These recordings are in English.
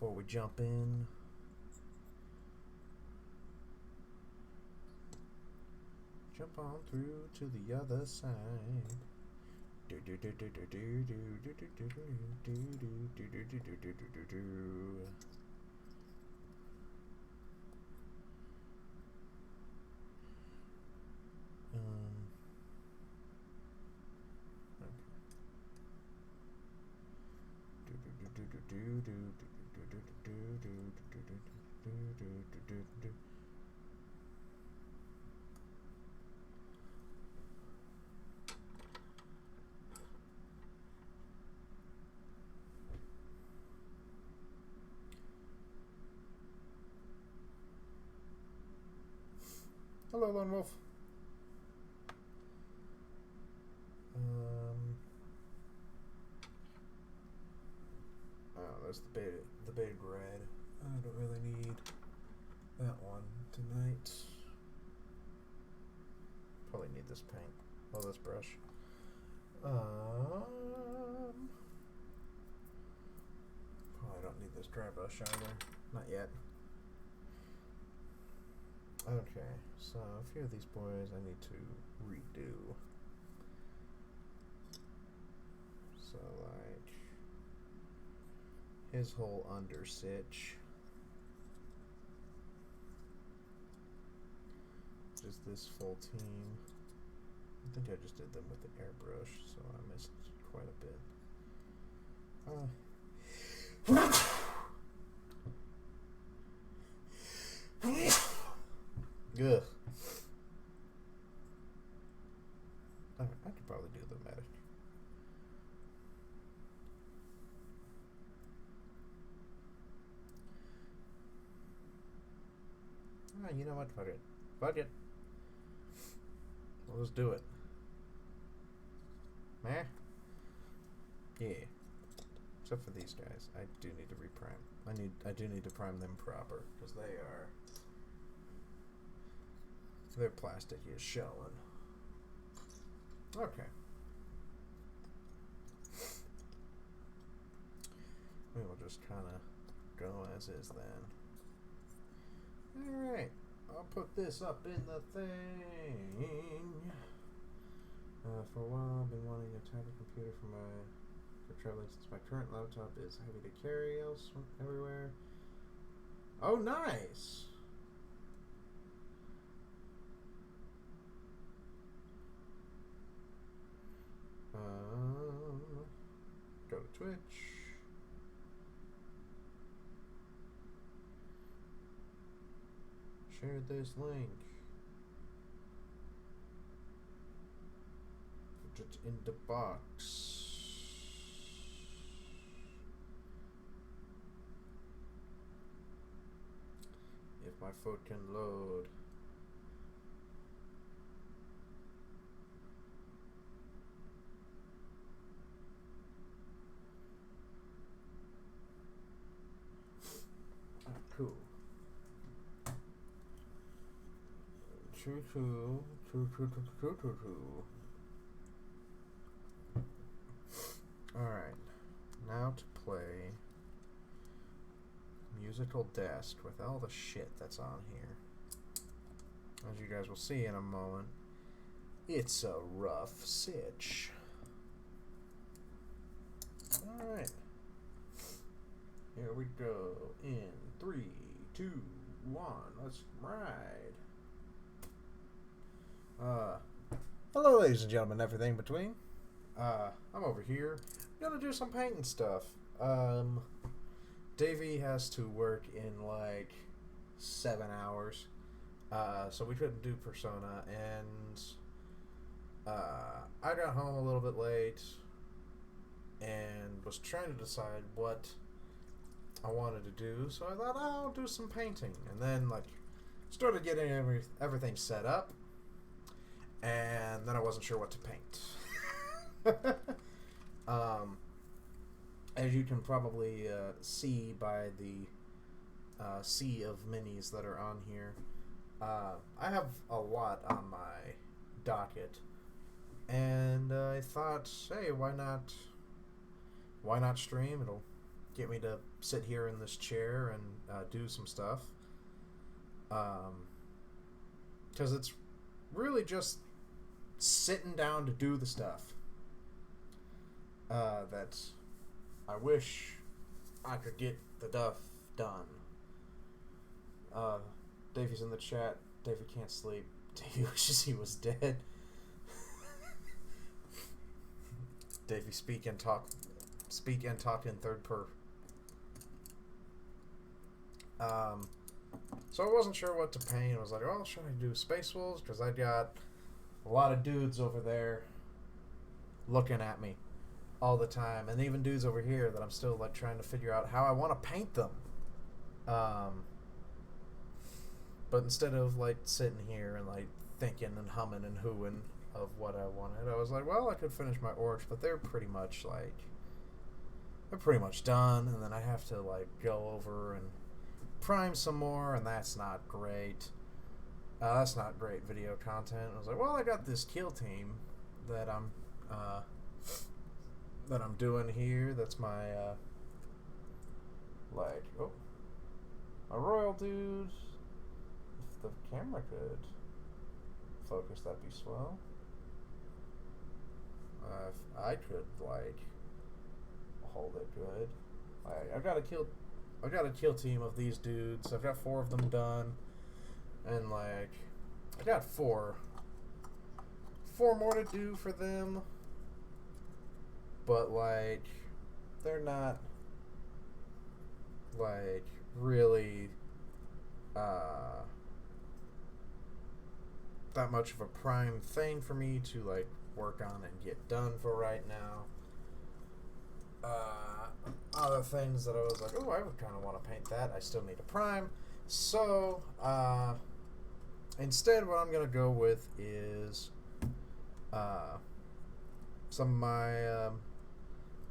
before we jump in. Jump on through to the other side. Hello, Lone Wolf. Oh, there's the big red. I don't really need that one tonight. Probably need this paint. Oh, this brush. Probably don't need this dry brush either. Not yet. Okay, so a few of these boys I need to redo. So, like, his whole undersitch. Just this full team. I think I just did them with the airbrush, so I missed quite a bit. Ugh. I could probably do the medic. You know what? Fuck it. Fuck it. We'll just do it. Meh. Yeah. Except for these guys. I do need to reprime. I do need to prime them proper, because their plastic is showing. Okay. We will just kind of go as is then. Alright. I'll put this up in the thing. For a while, I've been wanting a tablet computer for traveling since my current laptop is heavy to carry everywhere. Oh, nice! Go to Twitch. Share this link. Put it in the box. If my phone can load. Cool. True. Alright. Now to play Musical Desk with all the shit that's on here. As you guys will see in a moment, it's a rough sitch. Alright. Here we go. In 3, 2, 1. Let's ride. Hello, ladies and gentlemen, everything between. I'm over here. Gonna do some painting stuff. Davey has to work in like 7 hours. So we couldn't do Persona, and I got home a little bit late and was trying to decide what I wanted to do, so I thought, oh, I'll do some painting, and then like started getting everything set up, and then I wasn't sure what to paint. As you can probably see by the sea of minis that are on here, I have a lot on my docket, and I thought, hey, why not stream? It'll get me to sit here in this chair and do some stuff. Because it's really just sitting down to do the stuff that I wish I could get the stuff done. Davey's in the chat. Davey can't sleep. Davey wishes he was dead. Davey, speak and talk in third per. So I wasn't sure what to paint. I was like, oh, should I do Space Wolves? Because I got a lot of dudes over there looking at me all the time, and even dudes over here that I'm still like trying to figure out how I want to paint them. But instead of like sitting here and like thinking and humming and hooing of what I wanted, I was like, well, I could finish my orcs, but they're pretty much done, and then I have to like go over and prime some more, and that's not great. That's not great video content. I was like, well, I got this kill team that I'm doing here. That's my a royal dude. If the camera could focus, that'd be swell. If I could like hold it good. I've got a kill team of these dudes. I've got 4 of them done, and like I got four more to do for them, but like they're not like really that much of a prime thing for me to like work on and get done for right now. Other things that I was like, oh, I would kind of want to paint that. I still need a prime. So, instead what I'm going to go with is some of my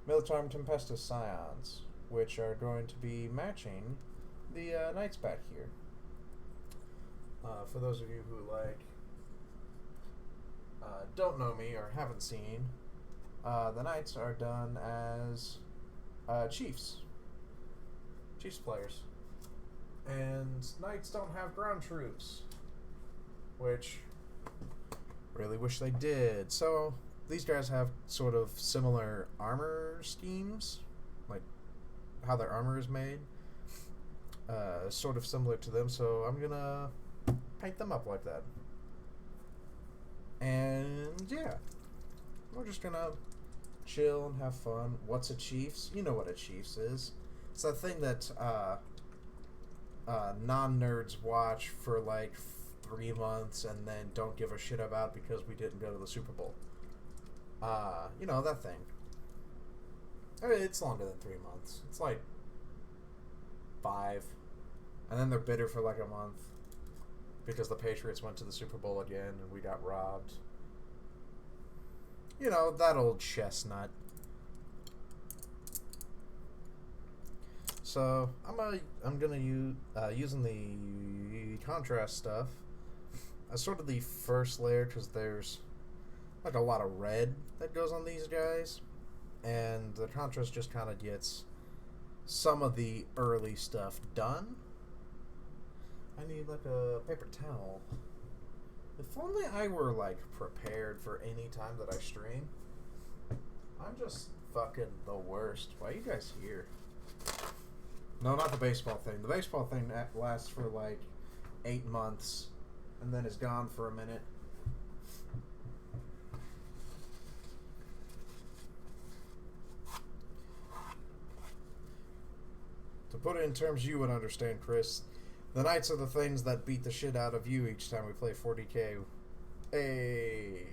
Militarm Tempestus Scions, which are going to be matching the Knights back here. For those of you who don't know me or haven't seen, the Knights are done as Chiefs players, and Knights don't have ground troops, which really wish they did. So these guys have sort of similar armor schemes, like how their armor is made, sort of similar to them, so I'm gonna paint them up like that. And yeah, we're just gonna chill and have fun. What's a Chiefs? You know what a Chiefs is. It's that thing that non-nerds watch for like 3 months and then don't give a shit about because we didn't go to the Super Bowl. You know, that thing. I mean, it's longer than 3 months. It's like 5. And then they're bitter for like a month because the Patriots went to the Super Bowl again and we got robbed. You know, that old chestnut. So I'm gonna use using the contrast stuff as sort of the first layer, because there's like a lot of red that goes on these guys, and the contrast just kind of gets some of the early stuff done. I need like a paper towel. If only I were like prepared for any time that I stream. I'm just fucking the worst. Why are you guys here? No, not the baseball thing. The baseball thing lasts for like 8 months and then is gone for a minute. To put it in terms you would understand, Chris, the Knights are the things that beat the shit out of you each time we play 40k. Hey!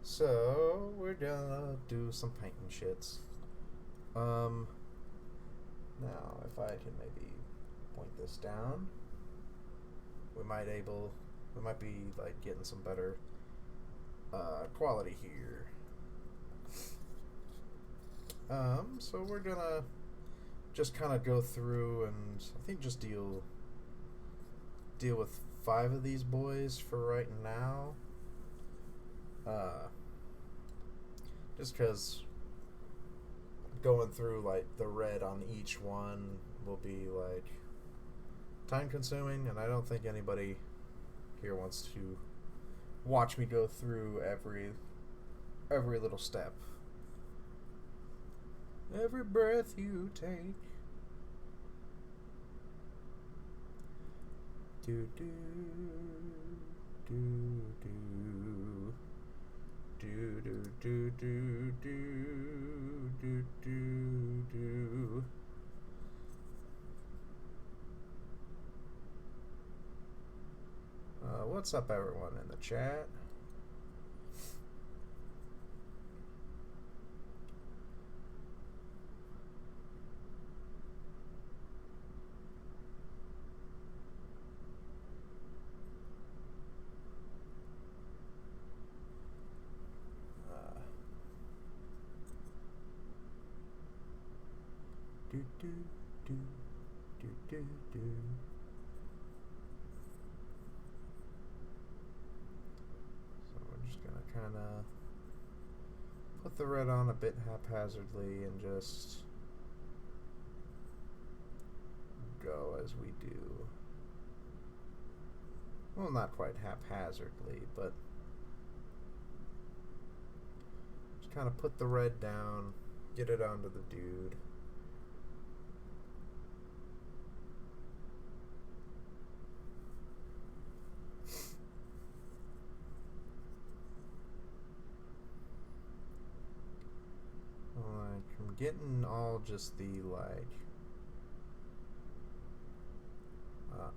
So we're gonna do some painting shits. Now if I can maybe point this down, we might be like getting some better quality here. So we're gonna just kind of go through and I think just deal with 5 of these boys for right now. Just because going through like the red on each one will be like time consuming, and I don't think anybody here wants to watch me go through every little step. Every breath you take. Do do do do do do do do do do do. What's up, everyone in the chat? Do do do do do do. So we're just gonna kind of put the red on a bit haphazardly and just go as we do. Well, not quite haphazardly, but just kind of put the red down, get it onto the dude. I'm getting all just the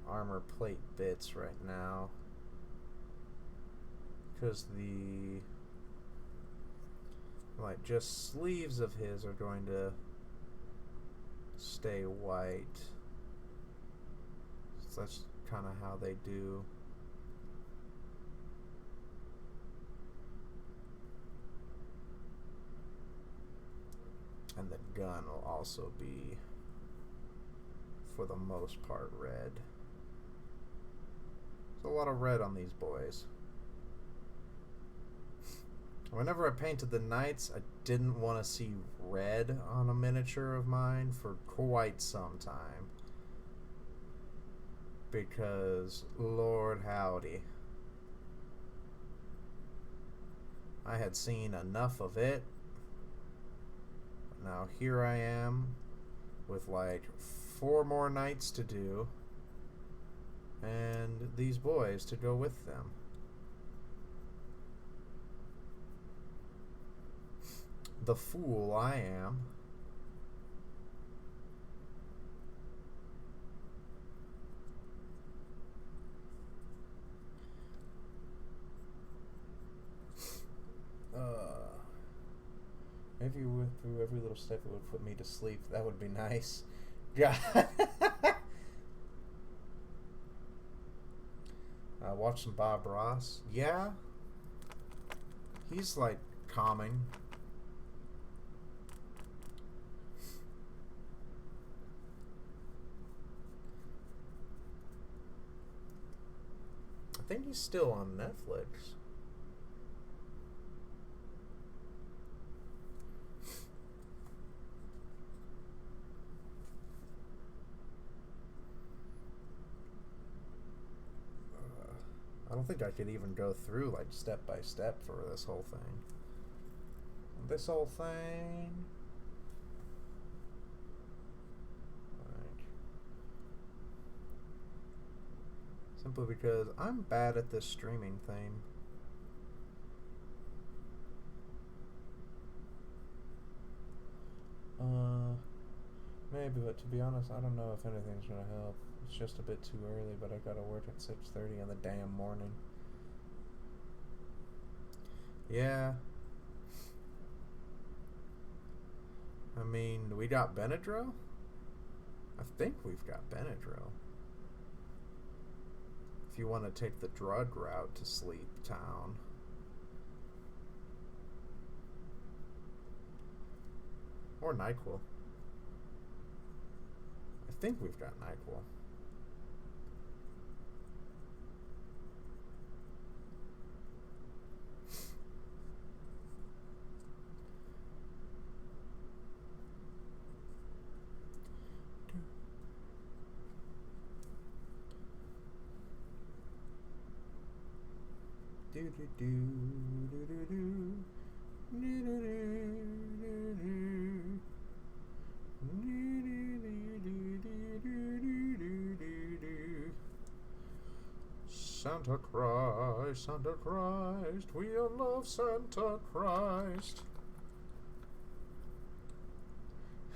armor plate bits right now, because the just sleeves of his are going to stay white. So that's kind of how they do. And the gun will also be, for the most part, red. There's a lot of red on these boys. Whenever I painted the knights, I didn't want to see red on a miniature of mine for quite some time. Because, Lord howdy, I had seen enough of it. Now here I am with 4 more nights to do and these boys to go with them. The fool I am. If you went through every little step, it would put me to sleep. That would be nice. God. Watch some Bob Ross. Yeah. He's calming. I think he's still on Netflix. I don't think I could even go through step by step for this whole thing. This whole thing. Simply because I'm bad at this streaming thing. Maybe, but to be honest, I don't know if anything's gonna help. It's just a bit too early, but I gotta work at 6:30 in the damn morning. Yeah. I mean, we got Benadryl? I think we've got Benadryl. If you want to take the drug route to Sleep Town. Or NyQuil. think we've got NyQuil. Santa Christ, Santa Christ, we love Santa Christ.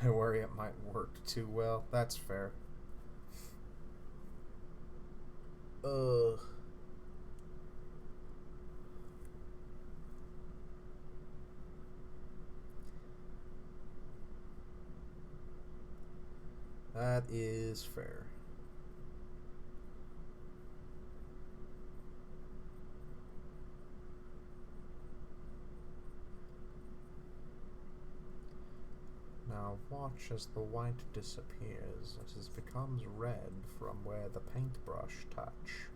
I worry it might work too well. That's fair. Ugh. That is fair. Now watch as the white disappears, as it becomes red from where the paintbrush touch.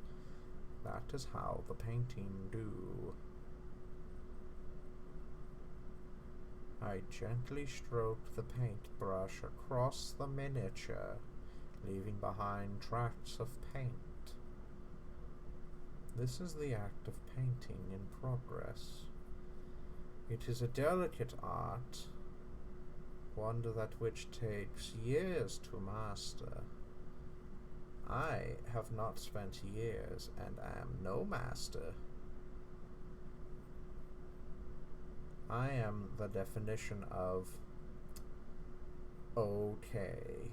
That is how the painting do. I gently stroke the paintbrush across the miniature, leaving behind tracts of paint. This is the act of painting in progress. It is a delicate art, one that which takes years to master. I have not spent years and am no master. I am the definition of okay.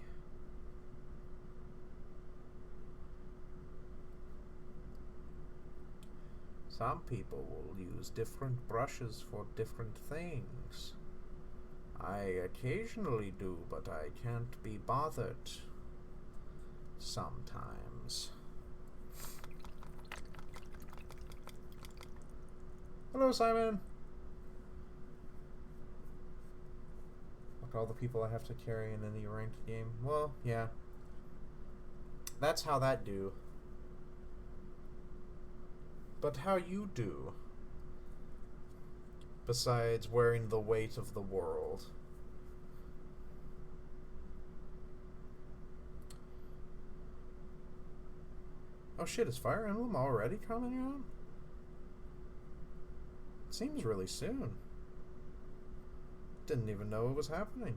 Some people will use different brushes for different things. I occasionally do, but I can't be bothered sometimes. Hello, Simon. Look at all the people I have to carry in any ranked game. Well, yeah. That's how that do. But how you do? Besides wearing the weight of the world. Oh shit, is Fire Emblem already coming out? Seems really soon. Didn't even know it was happening.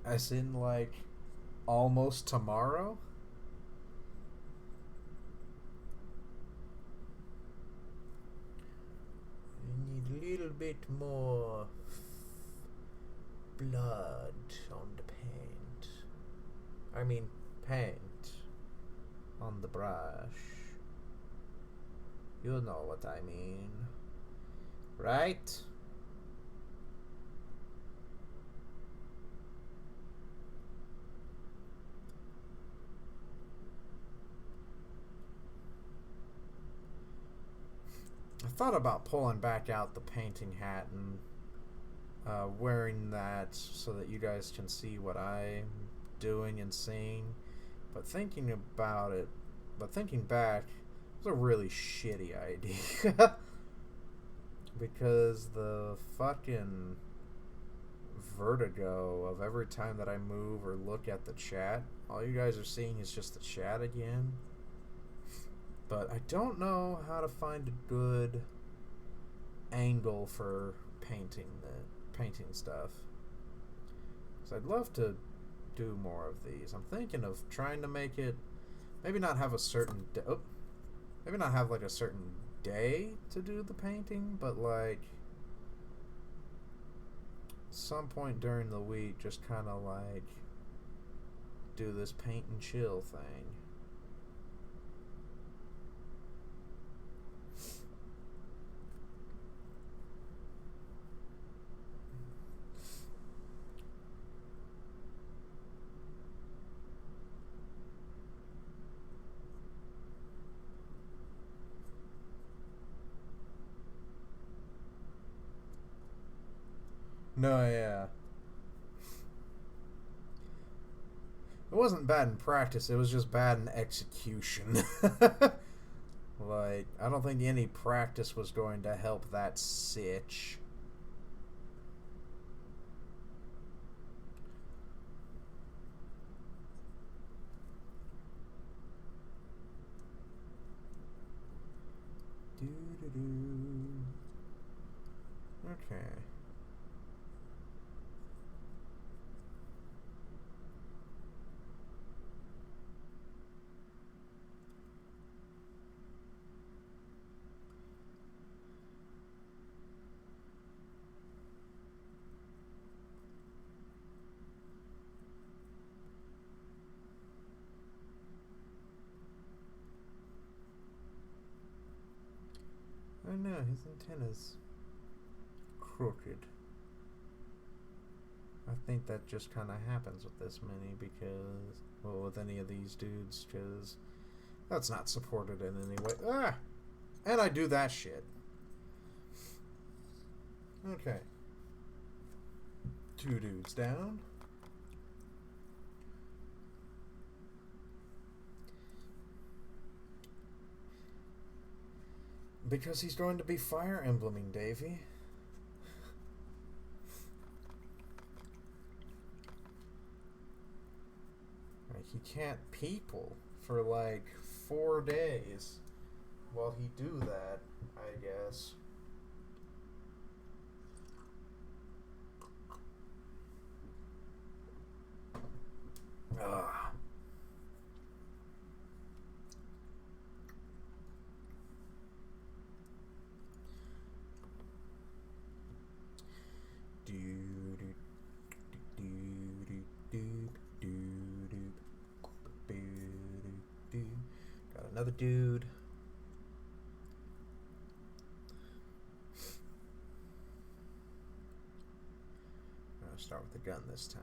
As in, like, almost tomorrow? I need a little bit more blood on the paint. I mean, paint on the brush. You know what I mean. Right? I thought about pulling back out the painting hat and wearing that so that you guys can see what I'm doing and seeing. But thinking back, it was a really shitty idea. Because the fucking vertigo of every time that I move or look at the chat, all you guys are seeing is just the chat again. But I don't know how to find a good angle for painting stuff. So I'd love to do more of these. I'm thinking of trying to make it, maybe not have a certain maybe not have like a certain day to do the painting, but like some point during the week just kind of like do this paint and chill thing. No, yeah. It wasn't bad in practice, it was just bad in execution. Like, I don't think any practice was going to help that sitch. Okay. Oh no, his antenna's crooked. I think that just kind of happens with this mini because, well, with any of these dudes, because that's not supported in any way. Ah! And I do that shit. Okay. 2 dudes down. Because he's going to be Fire Embleming, Davey. Like, he can't people for like 4 days while he do that, I guess. Ah. Got another dude. I'm gonna start with the gun this time.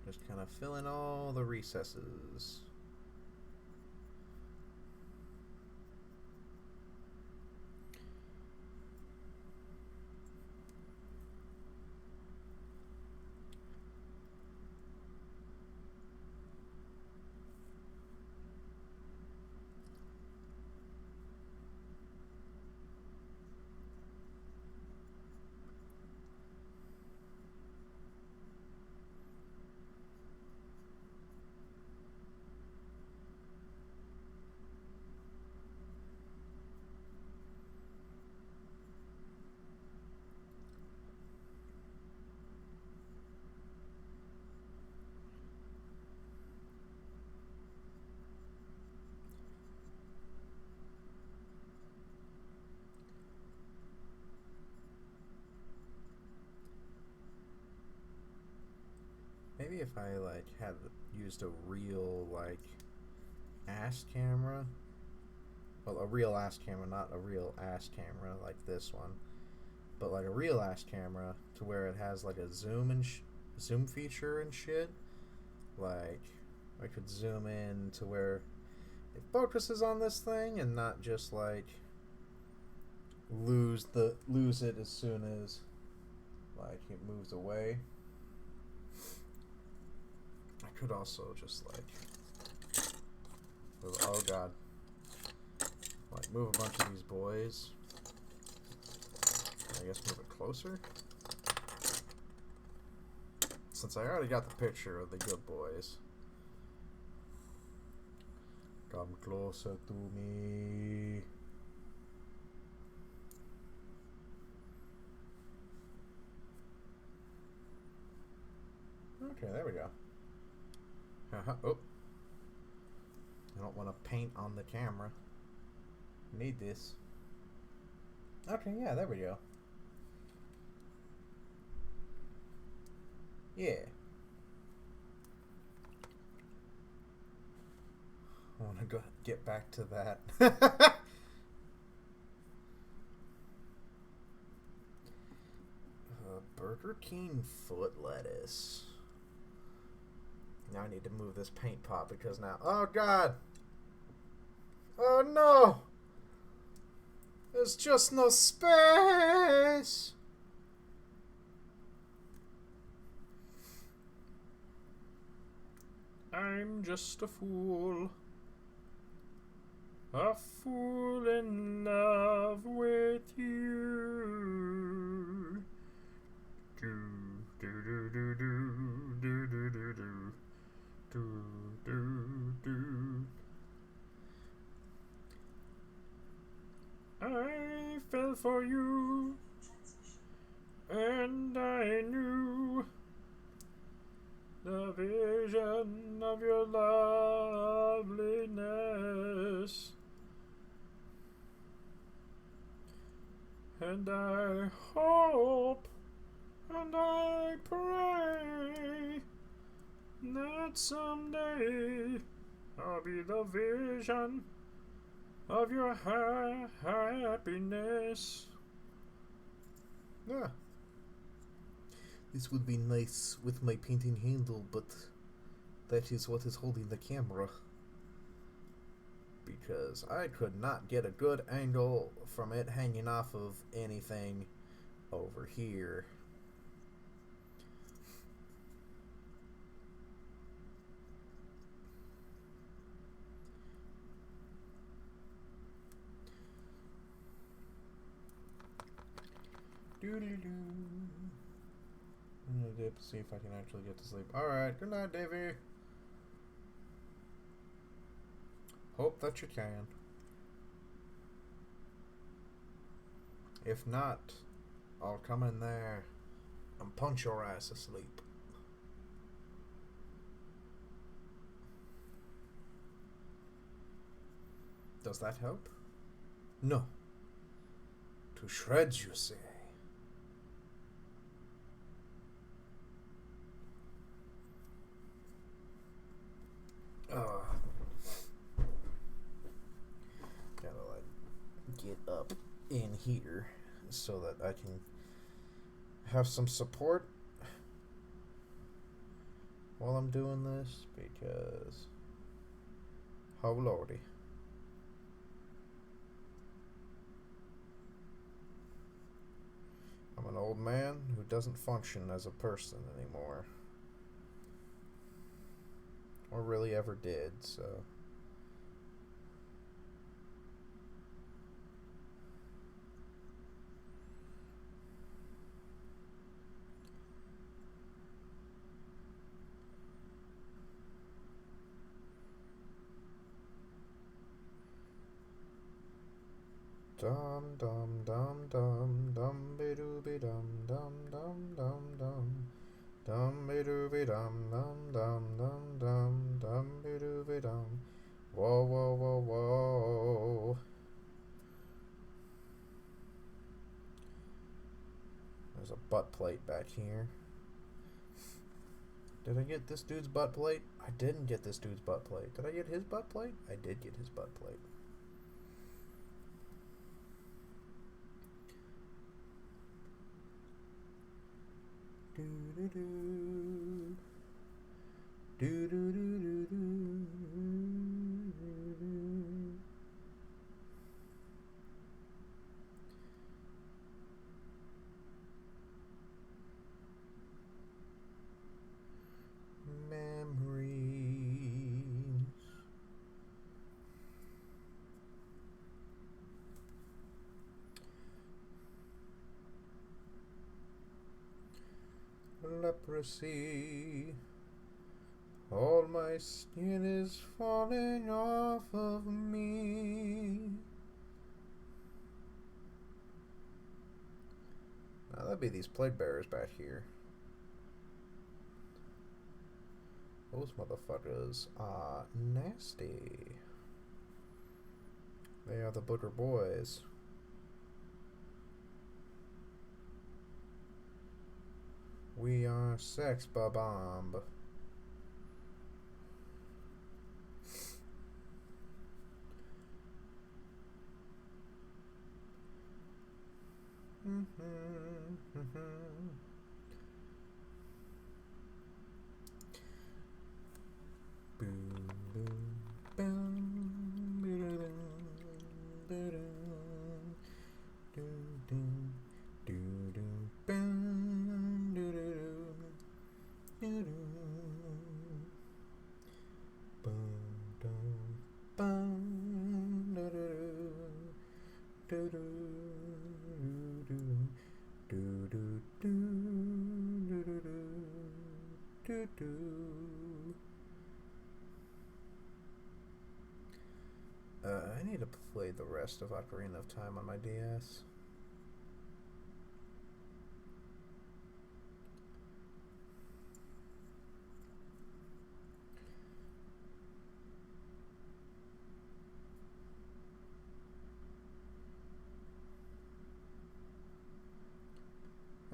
Just kind of fill in all the recesses. Maybe if I like had used a real like ass camera, well, a real ass camera, not a real ass camera like this one, but like a real ass camera to where it has like a zoom and zoom feature and shit. Like I could zoom in to where it focuses on this thing and not just like lose it as soon as like it moves away. I could also just like move, oh god, like move a bunch of these boys. I guess move it closer. Since I already got the picture of the good boys. Come closer to me. Okay, there we go. Oh. I don't want to paint on the camera. Need this. Okay, yeah, there we go. Yeah. I want to go get back to that. Burger King foot lettuce. Now I need to move this paint pot because now... Oh, God! Oh, no! There's just no space. I'm just a fool. A fool in love with you. Do do do do do do do do do do do. I fell for you, and I knew the vision of your loveliness. And I hope and I pray that someday I'll be the vision of your happiness. Yeah. This would be nice with my painting handle, but that is what is holding the camera. Because I could not get a good angle from it hanging off of anything over here. Doo-doo-doo. I'm gonna dip to see if I can actually get to sleep. Alright, good night, Davey. Hope that you can. If not, I'll come in there and punch your ass asleep. Does that help? No. To shreds, you say. Gotta like get up in here so that I can have some support while I'm doing this, because oh lordy. I'm an old man who doesn't function as a person anymore. Or really ever did, so. Dum dum dum dum dum be doo be dum dum dum dum dum. Dum be doo be dum dum dum dum dum dum be doo be dum. Whoa whoa whoa whoa. There's a butt plate back here. Did I get this dude's butt plate? I didn't get this dude's butt plate. Did I get his butt plate? I did get his butt plate. Do do do do do do do do. Memories. Leprosy. All my skin is falling off of me. Now that'd be these plague bearers back here. Those motherfuckers are nasty. They are the booger boys. We are sex bomb. Boom, boom, boom, boom, boom, I need to play the rest of Ocarina of Time on my DS.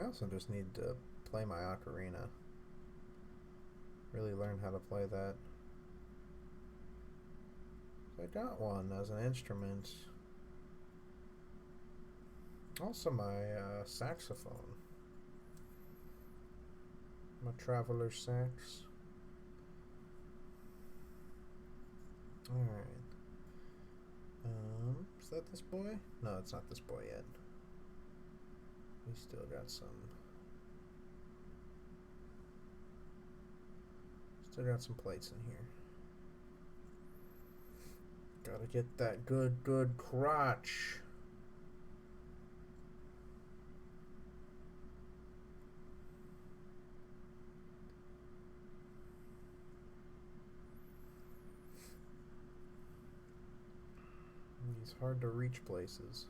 I also just need to play my ocarina. Really learn how to play that. I got one as an instrument. Also my saxophone. My traveler sax. Alright. Is that this boy? No, it's not this boy yet. We still got some plates in here. Gotta get that good crotch. These hard to reach places.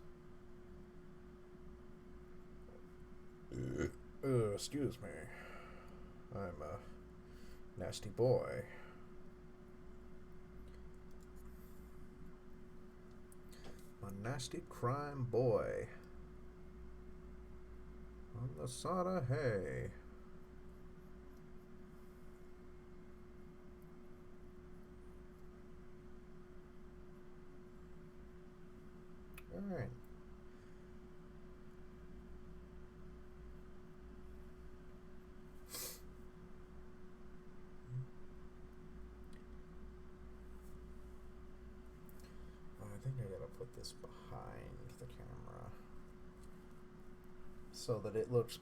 Excuse me. I'm a nasty boy. A nasty crime boy. On the sod of hay. Alright. I think I gotta put this behind the camera so that it looks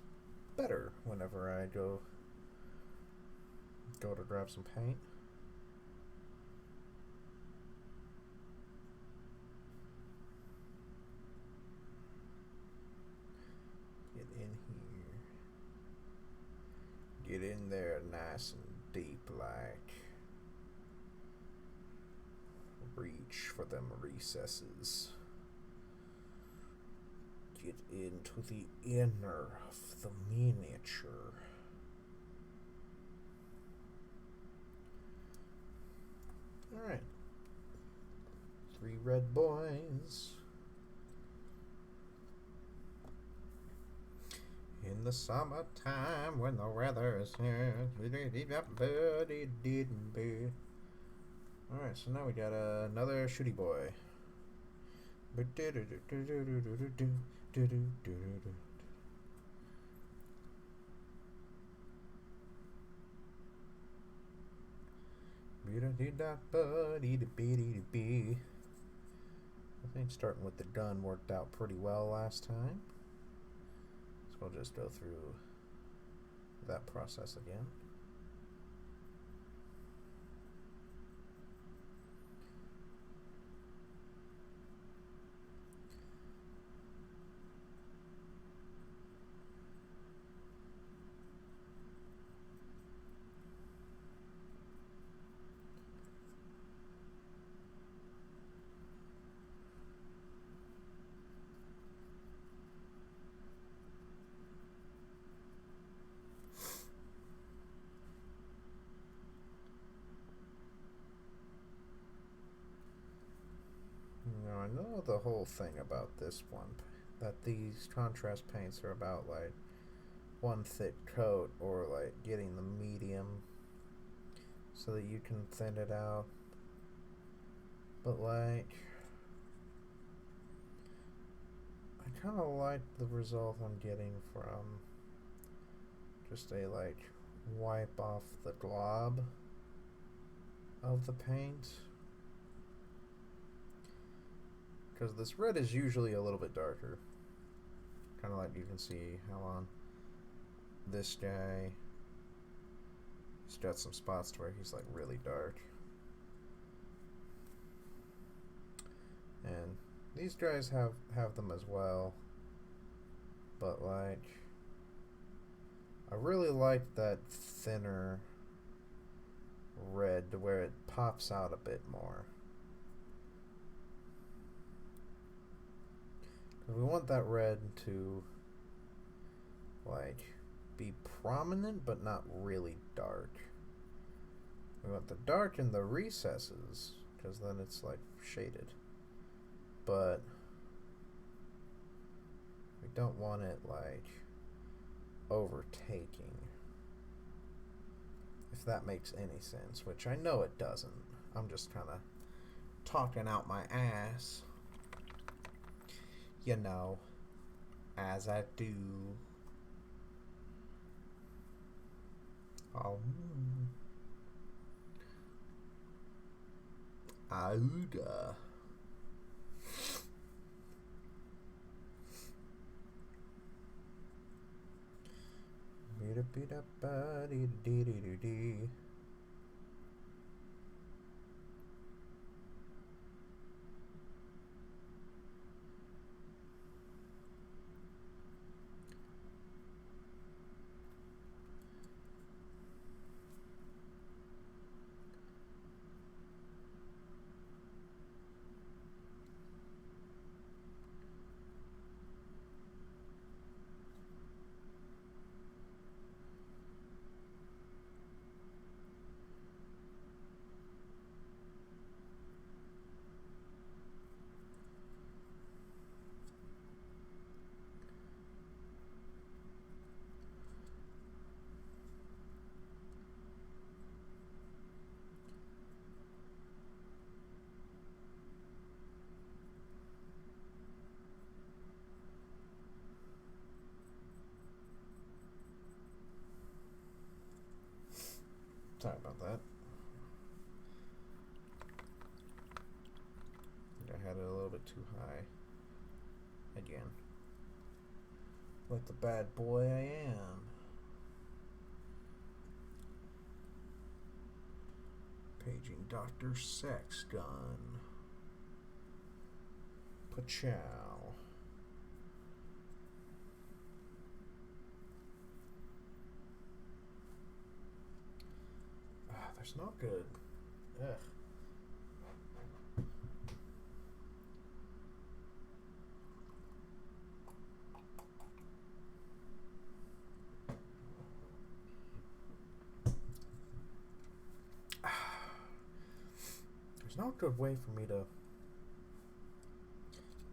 better whenever I go to grab some paint. Get in here. Get in there nice and deep like. Reach for them recesses. Get into the inner of the miniature. Alright. 3 red boys. In the summertime when the weather is here. Alright, so now we got another shooty boy. I think starting with the gun worked out pretty well last time. So we'll just go through that process again. Now I know the whole thing about this one, that these contrast paints are about like one thick coat or like getting the medium so that you can thin it out. But like, I kind of like the result I'm getting from just a like wipe off the glob of the paint. Because this red is usually a little bit darker. Kind of like you can see how on this guy, he's got some spots to where he's like really dark. And these dries have them as well, but like I really like that thinner red to where it pops out a bit more. We want that red to like be prominent but not really dark. We want the dark in the recesses because then it's like shaded, but we don't want it like overtaking, if that makes any sense, which I know it doesn't. I'm just kind of talking out my ass, you know, as I do. Auda. Sorry about that. I had it a little bit too high. Again. Like the bad boy I am. Paging Dr. Sex Gun. Pachow. That's not good. Ugh. There's no good way for me to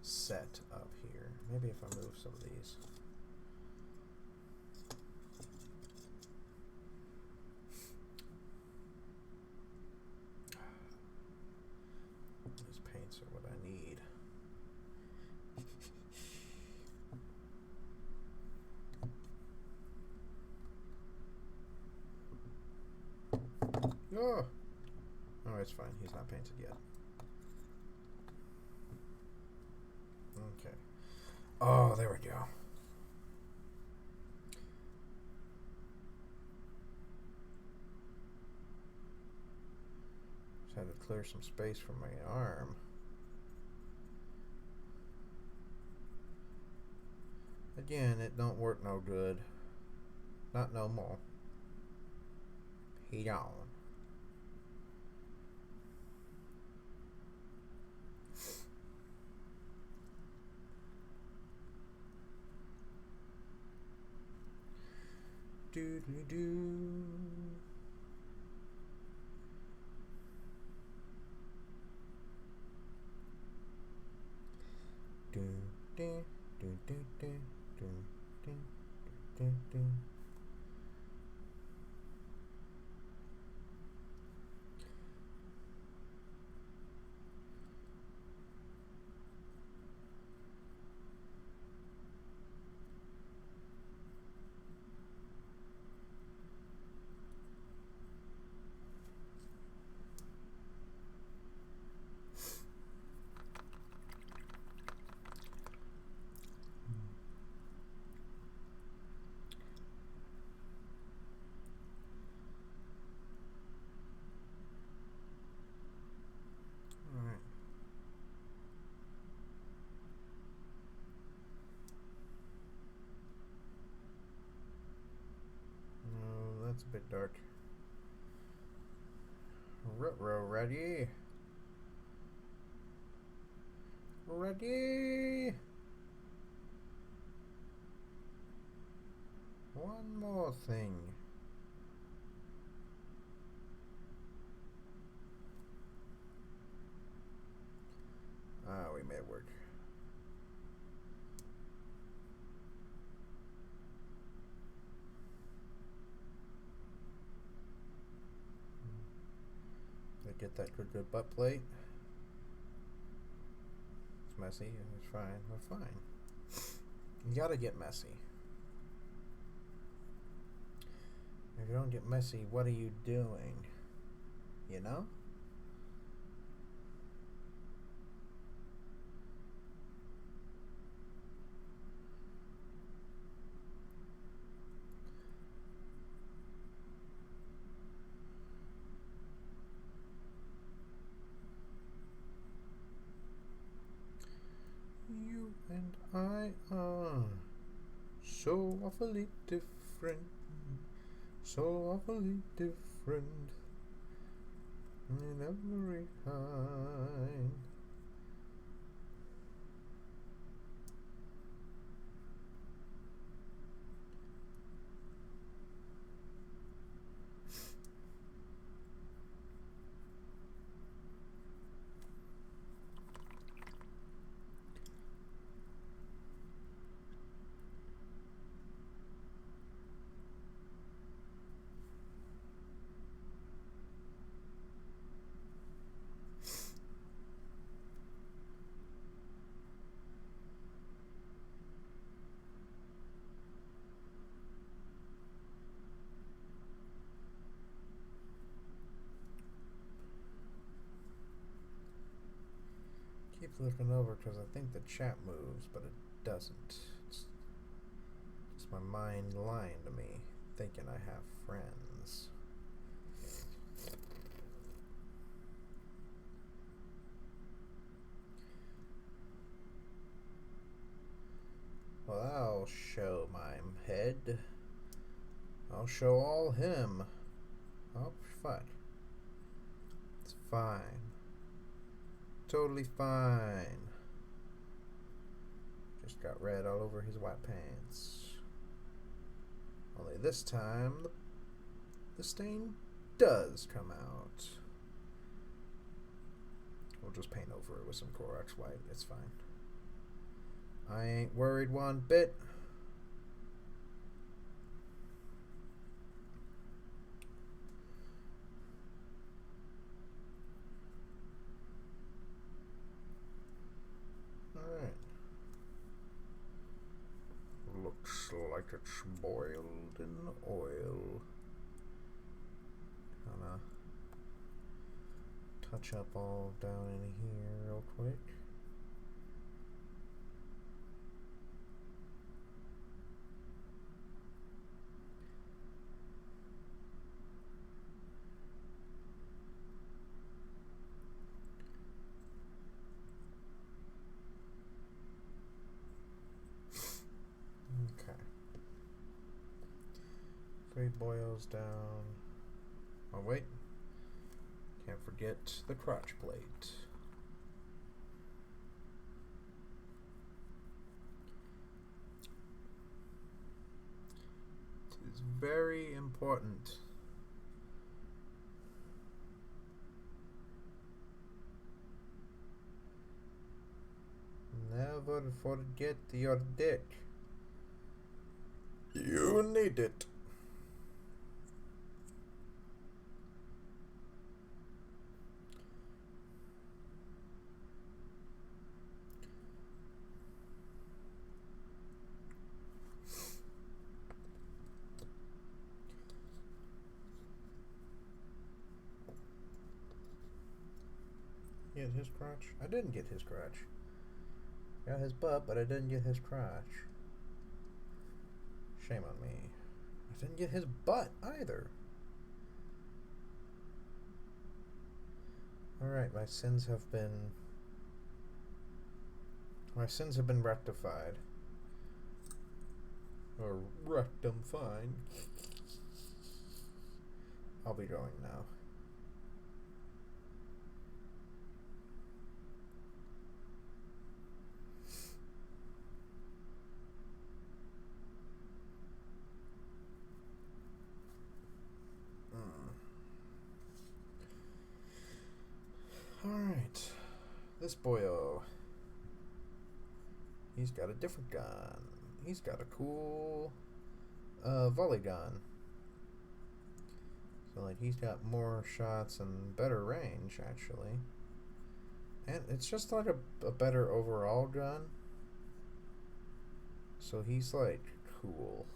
set up here. Maybe if I move some of these. These paints are what I need. Oh! Oh, it's fine. He's not painted yet. Okay. Oh, there we go. Just had to clear some space from my arm. Again, it don't work no good. Not no more. He on. Doodly-doo. Do do do do do do do do do. dark. Ready? Ready? One more thing. We made it work. Get that good butt plate. It's messy. It's fine. We're fine. You gotta get messy. If you don't get messy, what are you doing? You know? You and I are so awfully different. So awfully different in every kind. Keep looking over because I think the chat moves, but it doesn't. It's my mind lying to me, thinking I have friends. Well, I'll show my head. I'll show all him. Oh, fuck. It's fine. Totally fine. Just got red all over his white pants. Only this time, the stain does come out. We'll just paint over it with some Clorox white. It's fine. I ain't worried one bit. Alright. Looks like it's boiled in oil. Gonna touch up all down in here real quick. Three boils down. Oh wait, can't forget the crotch plate. It is very important. Never forget your dick. You need it. Get his crotch? I didn't get his crotch. Got his butt, but I didn't get his crotch. Shame on me. I didn't get his butt either. Alright, my sins have been rectified. Or rectum fine. I'll be going now. Alright. This boyo. He's got a different gun. He's got a cool volley gun. So, like, he's got more shots and better range, actually. And it's just, like, a better overall gun. So he's, like, cool.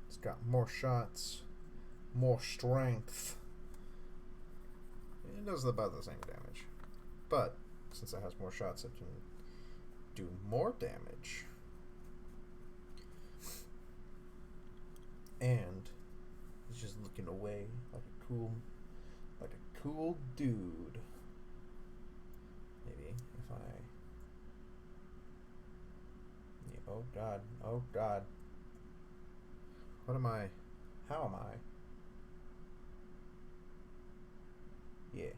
It's got more shots, more strength. It does about the same damage. But, since it has more shots, it can do more damage. And he's just looking away like a cool dude. Maybe if I... Yeah, oh god. What am I? How am I? Yeah.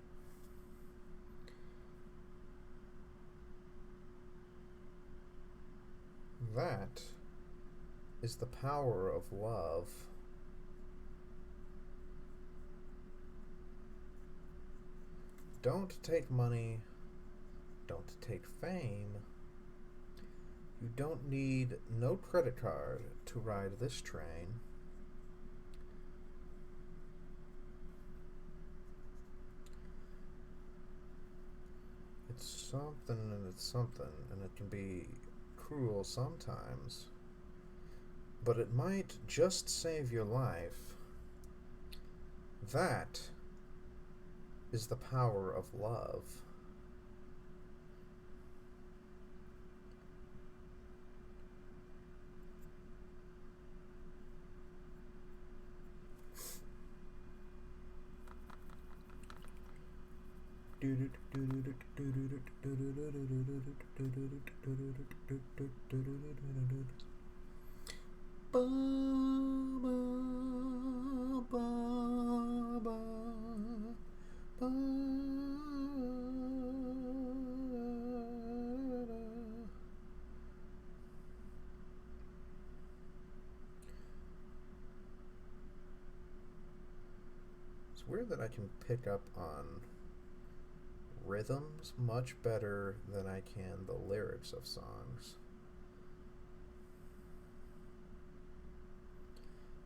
That is the power of love. Don't take money. Don't take fame. You don't need no credit card to ride this train. It's something and it's something, and it can be cruel sometimes, but it might just save your life. That is the power of love. It's weird that I can pick up on rhythms much better than I can the lyrics of songs.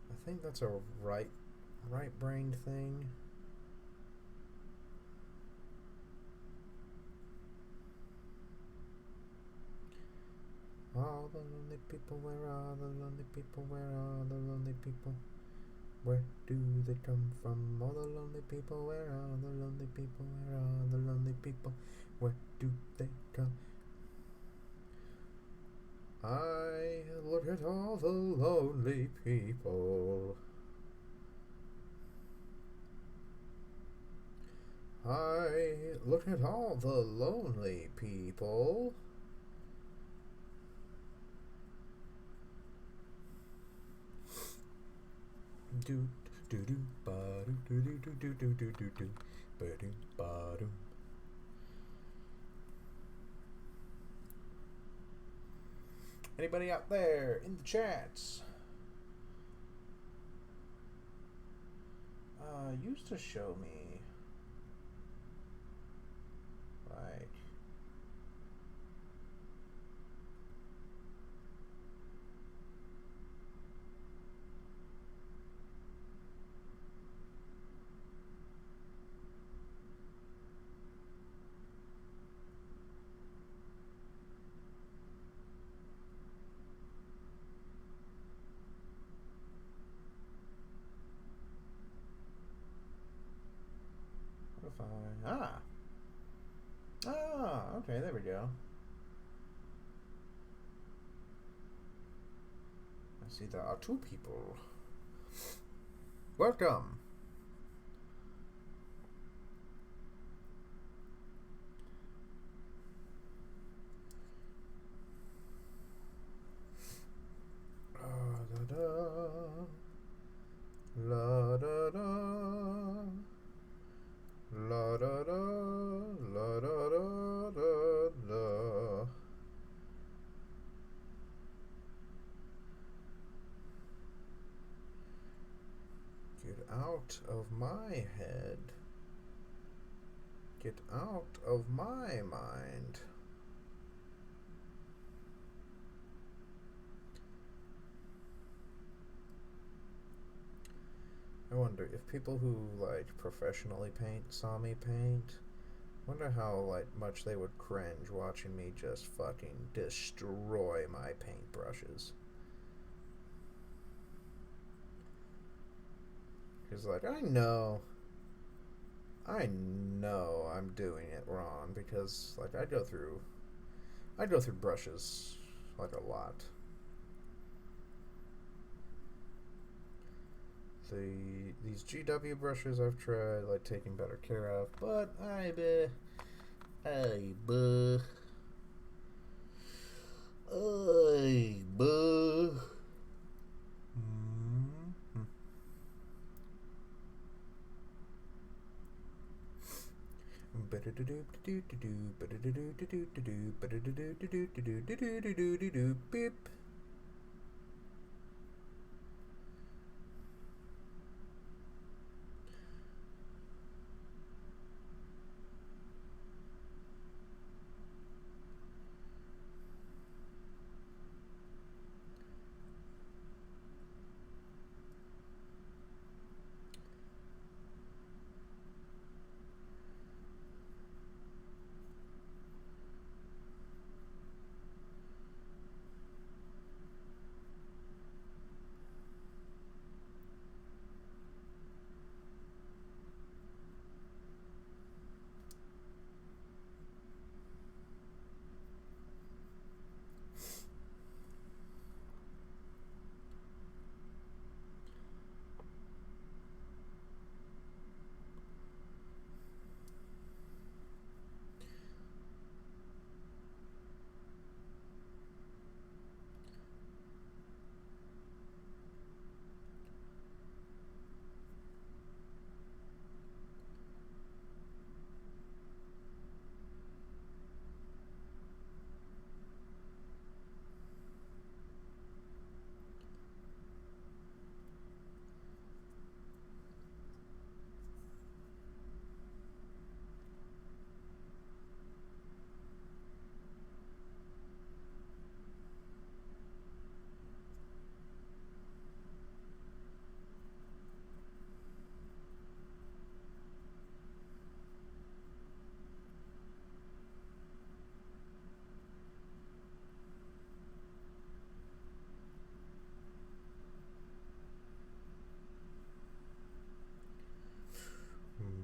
I think that's a right-brained thing. All the lonely people, where are the lonely people? Where are the lonely people? Where do they come from? All the lonely people, where are the lonely people? Where are the lonely people? Where do they come? I look at all the lonely people. I look at all the lonely people. Do do do ba do do do do do do do do ba do ba do. Anybody out there in the chats? Used to show me like okay, there we go. I see there are two people. Welcome. Da, da, out of my head. Get out of my mind. I wonder if people who like professionally paint saw me paint, wonder how like much they would cringe watching me just fucking destroy my paintbrushes. Cause like I know I'm doing it wrong because like I go through brushes like a lot. These GW brushes I've tried like taking better care of, but I beep.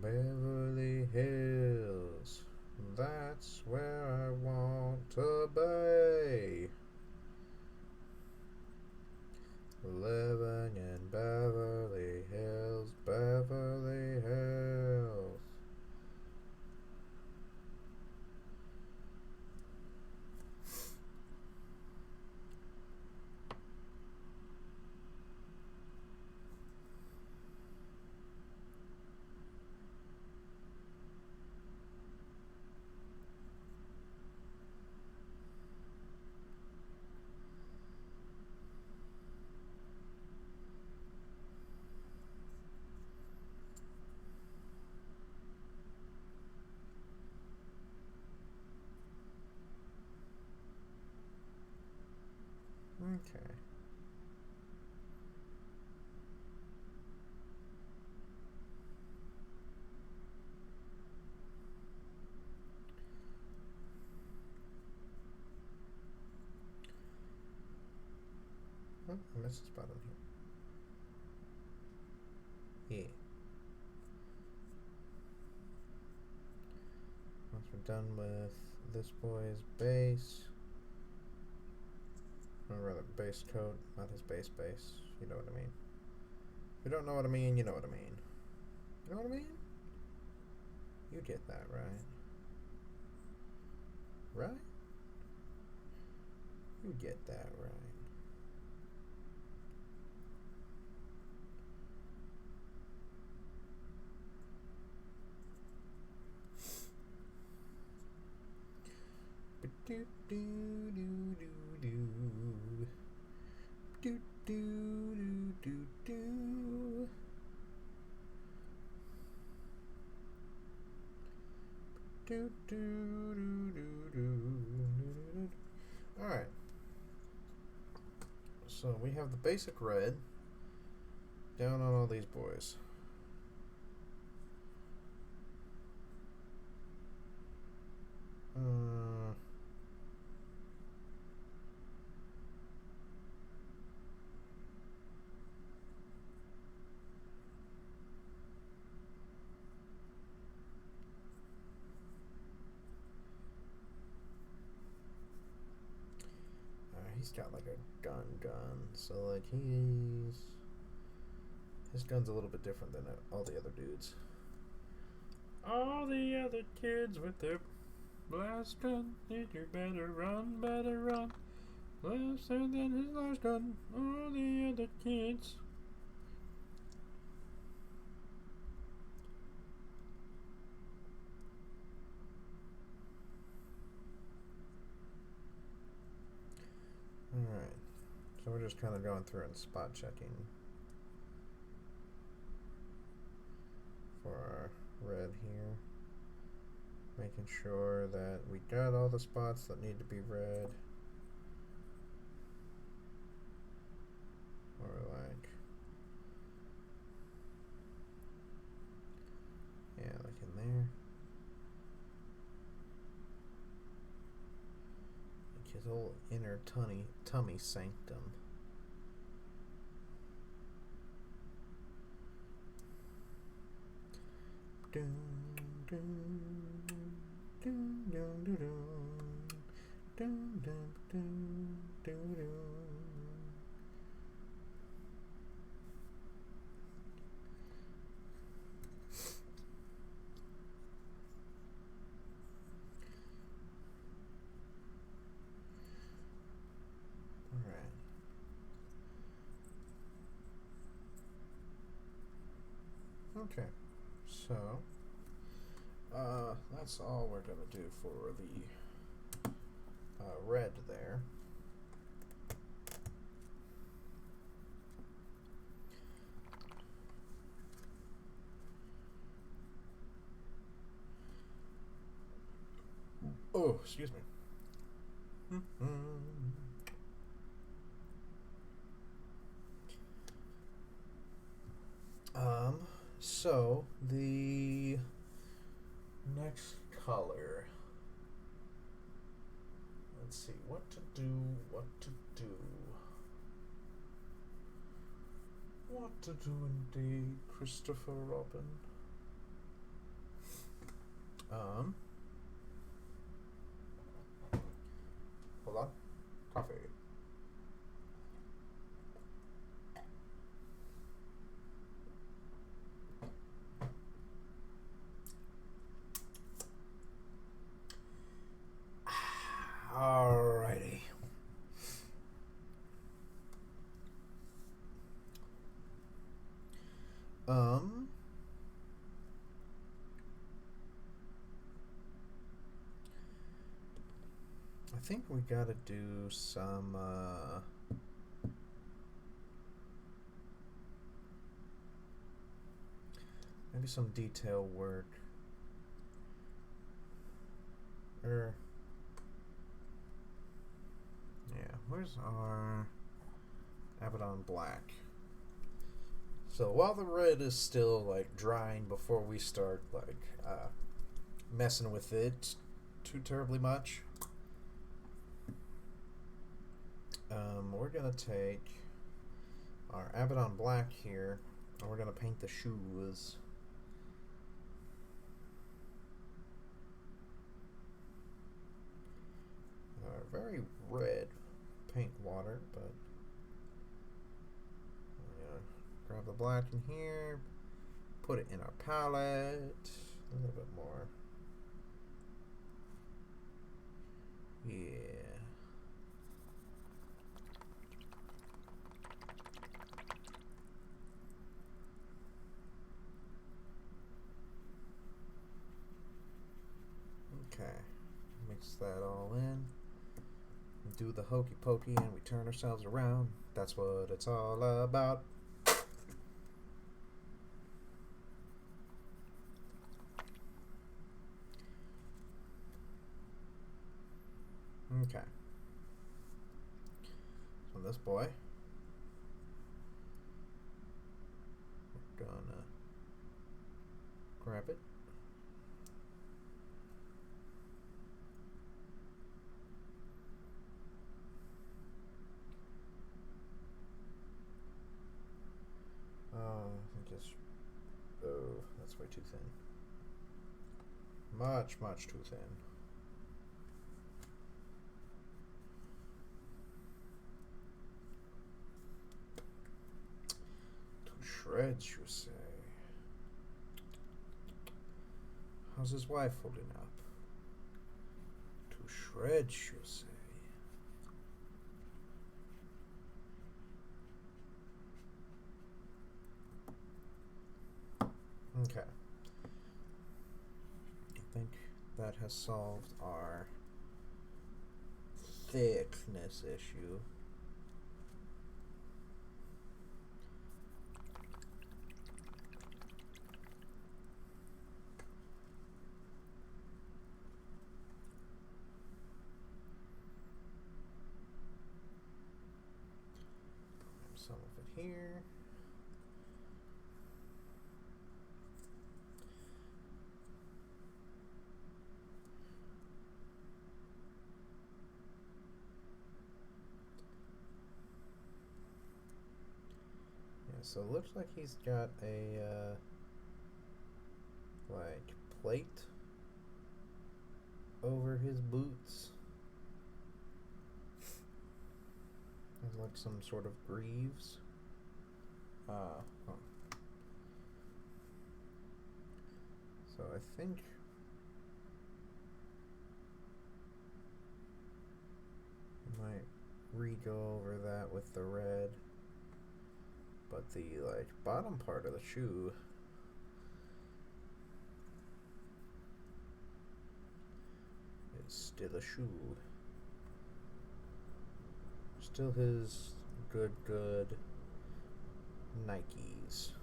Beverly Hills, that's where I want to be. Living in Beverly Hills, Beverly Hills. Okay. Oh, I missed a spot on here. Yeah. Once we're done with this boy's base, or rather base coat, not his base. You know what I mean. If you don't know what I mean, you know what I mean. You know what I mean? You get that, right? Right? You get that, right? Do do do do do do do do do do. Alright. So we have the basic red down on all these boys. He's got like a gun, so like his gun's a little bit different than all the other dudes. All the other kids with their blast gun, you better run, faster than his last gun. All the other kids. Alright, so we're just kind of going through and spot checking for our red here, making sure that we got all the spots that need to be red, or like, yeah, like in there. His whole inner tummy sanctum. Dun, dun, dun, dun, dun, dun, dun, dun, dun, dun. Okay, so that's all we're gonna do for the red there. Oh, excuse me. So the next color. Let's see what to do. What to do indeed, Christopher Robin. Hold on. Coffee. Alrighty. I think we gotta do some maybe some detail work. Where's our Abaddon black? So while the red is still like drying before we start like messing with it too terribly much, we're gonna take our Abaddon black here and we're gonna paint the shoes. Very red paint water, but we're gonna grab the black in here, put it in our palette a little bit more. Yeah. Okay, mix that all in. Do the hokey pokey and we turn ourselves around. That's what it's all about. Okay. So this boy, we're gonna grab it. I think it's... Oh, that's way too thin. Much, much too thin. To shreds, you say? How's his wife holding up? To shreds, you say? Okay. I think that has solved our thickness issue. Some of it here. So it looks like he's got a like plate over his boots. There's like some sort of greaves. Oh. So I think I might re-go over that with the red. But the like bottom part of the shoe is still a shoe. Still his good Nikes.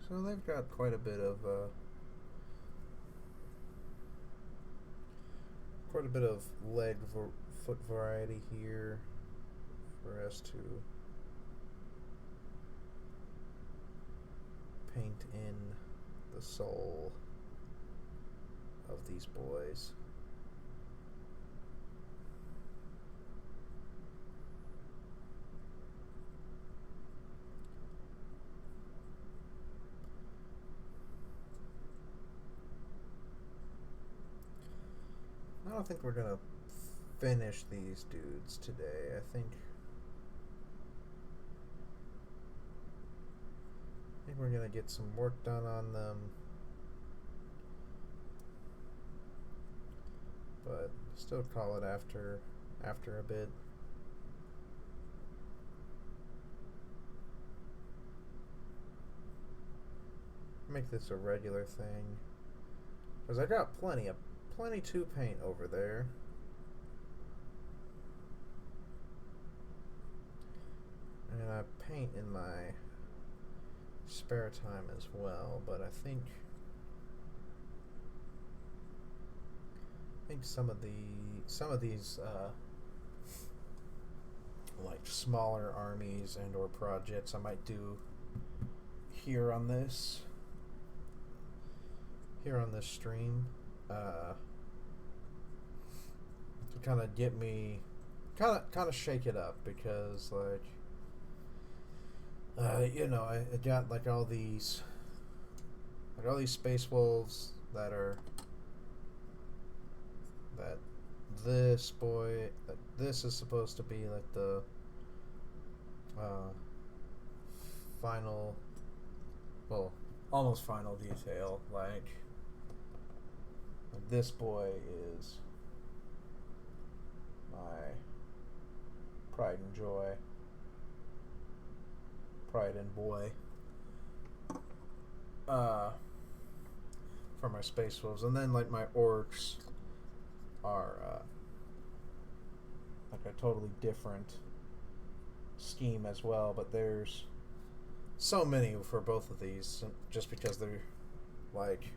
So they've got quite a bit of leg foot variety here for us to paint in the sole of these boys. I don't think we're gonna finish these dudes today. I think we're gonna get some work done on them, but still call it after a bit. Make this a regular thing, because I got plenty to paint over there. And I paint in my spare time as well, but I think some of these like smaller armies and or projects I might do here on this stream to kind of get me kind of shake it up, because like you know, I got like all these space wolves that this is supposed to be like the final, well, almost final detail. Like And this boy is my pride and joy. Pride and boy. For my space wolves. And then like my orcs are like a totally different scheme as well, but there's so many for both of these just because they're like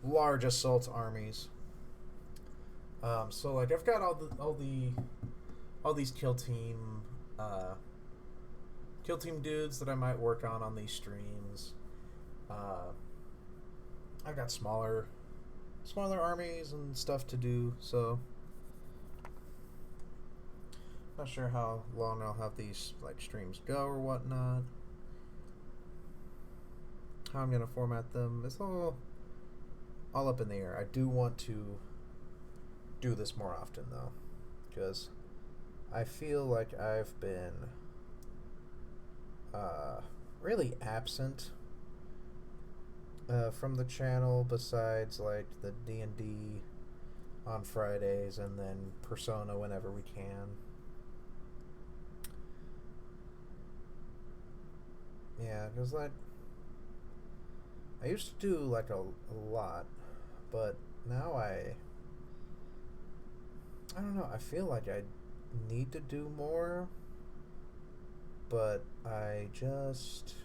large assault armies. So like I've got all these kill team dudes that I might work on these streams. I've got smaller armies and stuff to do, so not sure how long I'll have these like streams go or whatnot. How I'm gonna format them, it's all up in the air. I do want to do this more often though, because I feel like I've been really absent from the channel, besides like the D&D on Fridays and then Persona whenever we can. Yeah, because like I used to do like a lot, but now I don't know, I feel like I need to do more, but I just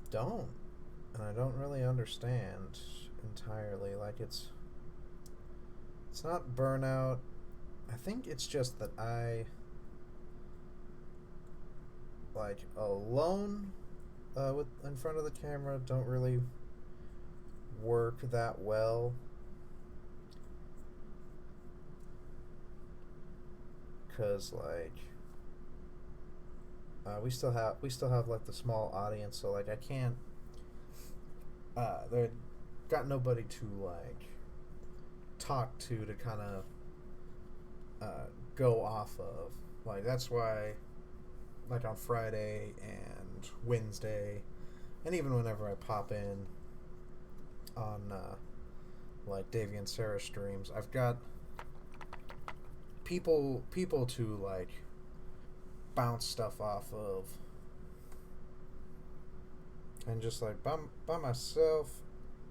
don't, and I don't really understand entirely. Like it's not burnout. I think it's just that I like alone with in front of the camera don't really work that well. Cause like we still have like the small audience, so like I can't they got nobody to like talk to kind of go off of. Like that's why like on Friday and Wednesday and even whenever I pop in on like Davey and Sarah streams, I've got people to like bounce stuff off of, and just like by myself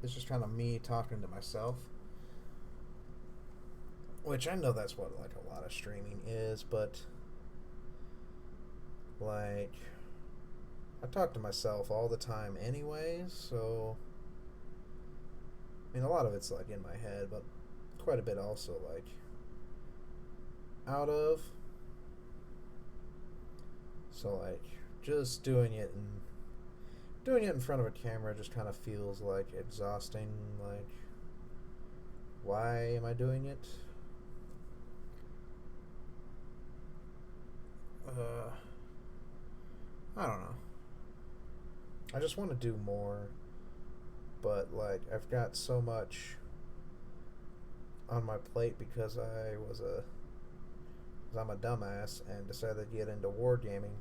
it's just kind of me talking to myself, which I know that's what like a lot of streaming is, but like I talk to myself all the time anyways, so I mean a lot of it's like in my head, but quite a bit also like out of. So like just doing it in front of a camera just kind of feels like exhausting. Like, why am I doing it? I don't know. I just want to do more, but like I've got so much on my plate because I'm a dumbass and decided to get into wargaming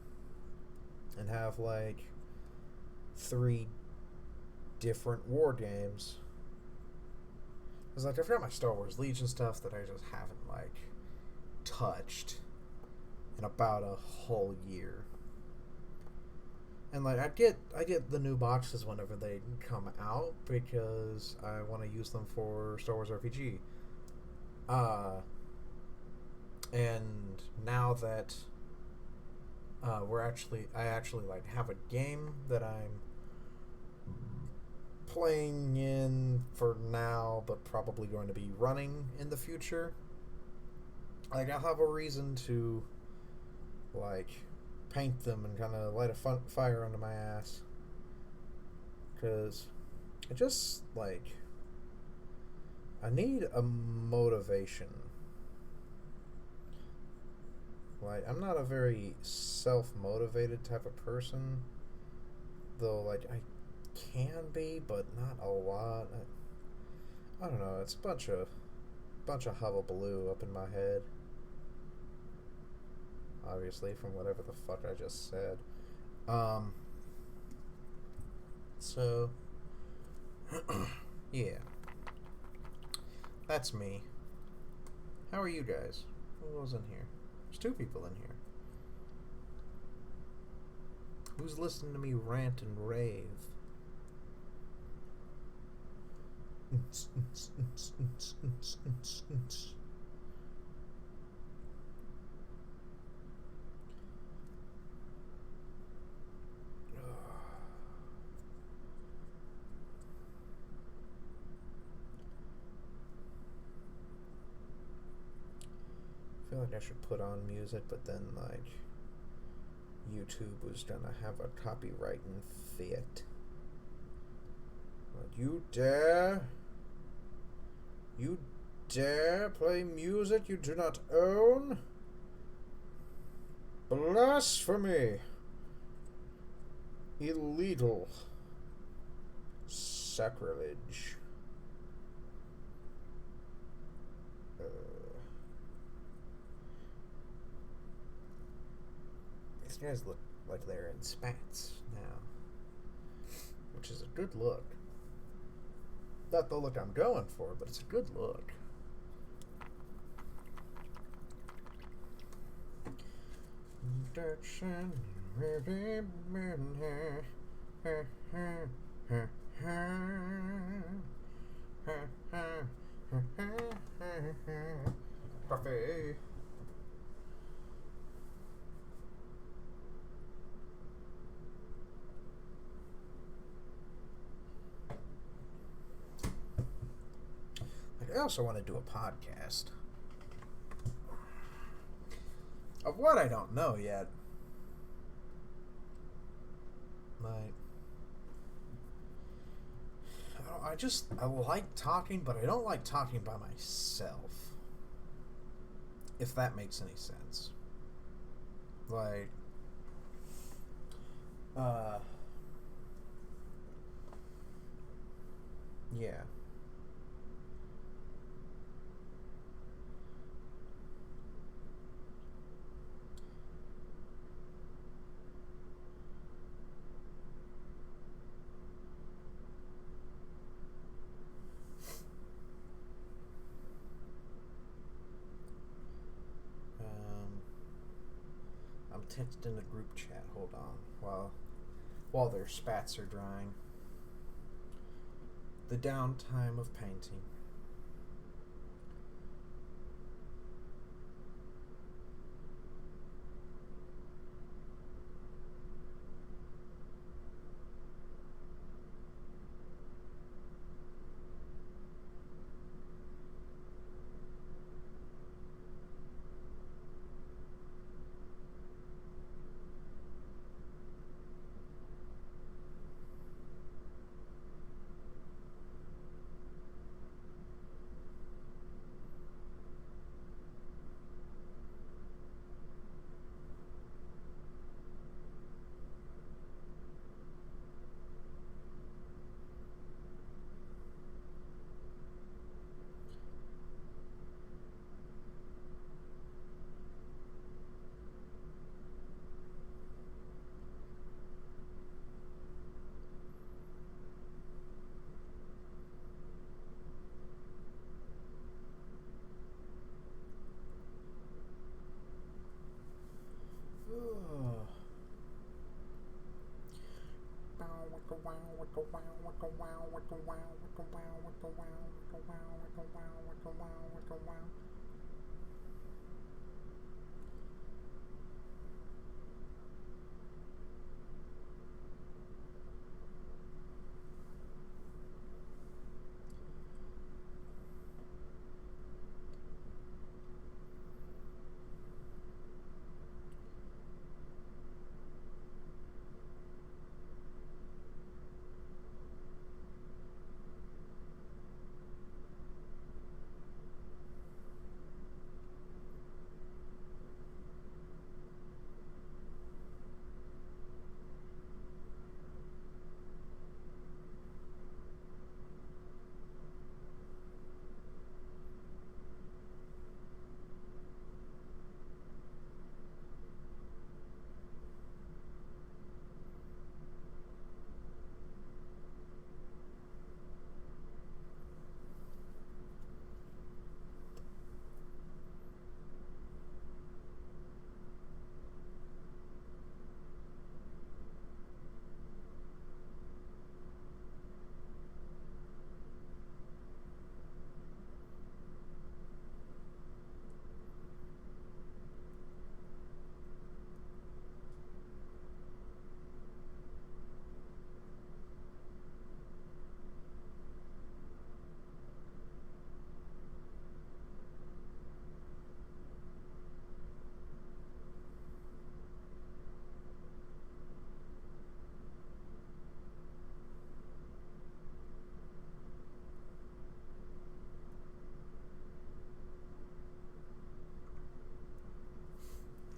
and have like 3 different war games. It's like I've got my Star Wars Legion stuff that I just haven't like touched in about a whole year. And like I get the new boxes whenever they come out because I want to use them for Star Wars RPG. And now that I actually like have a game that I'm playing in for now, but probably going to be running in the future. Like I'll have a reason to like paint them and kind of light a fire under my ass, because I just like I need a motivation. Like, I'm not a very self-motivated type of person, though, like, I can be, but not a lot. I don't know, it's a bunch of hubbubaloo up in my head. Obviously, from whatever the fuck I just said. So, yeah. That's me. How are you guys? Who was in here? There's two people in here. Who's listening to me rant and rave? I feel like I should put on music, but then, like, YouTube was gonna have a copywriting fit. Like, you dare play music you do not own? Blasphemy! Illegal. Sacrilege. These guys look like they're in spats now, which is a good look. Not the look I'm going for, but it's a good look. Coffee. I also want to do a podcast of what I don't know yet. Like, I like talking, but I don't like talking by myself. If that makes any sense. Like, yeah. I'm texting the group chat. Hold on, while their spats are drying. The downtime of painting.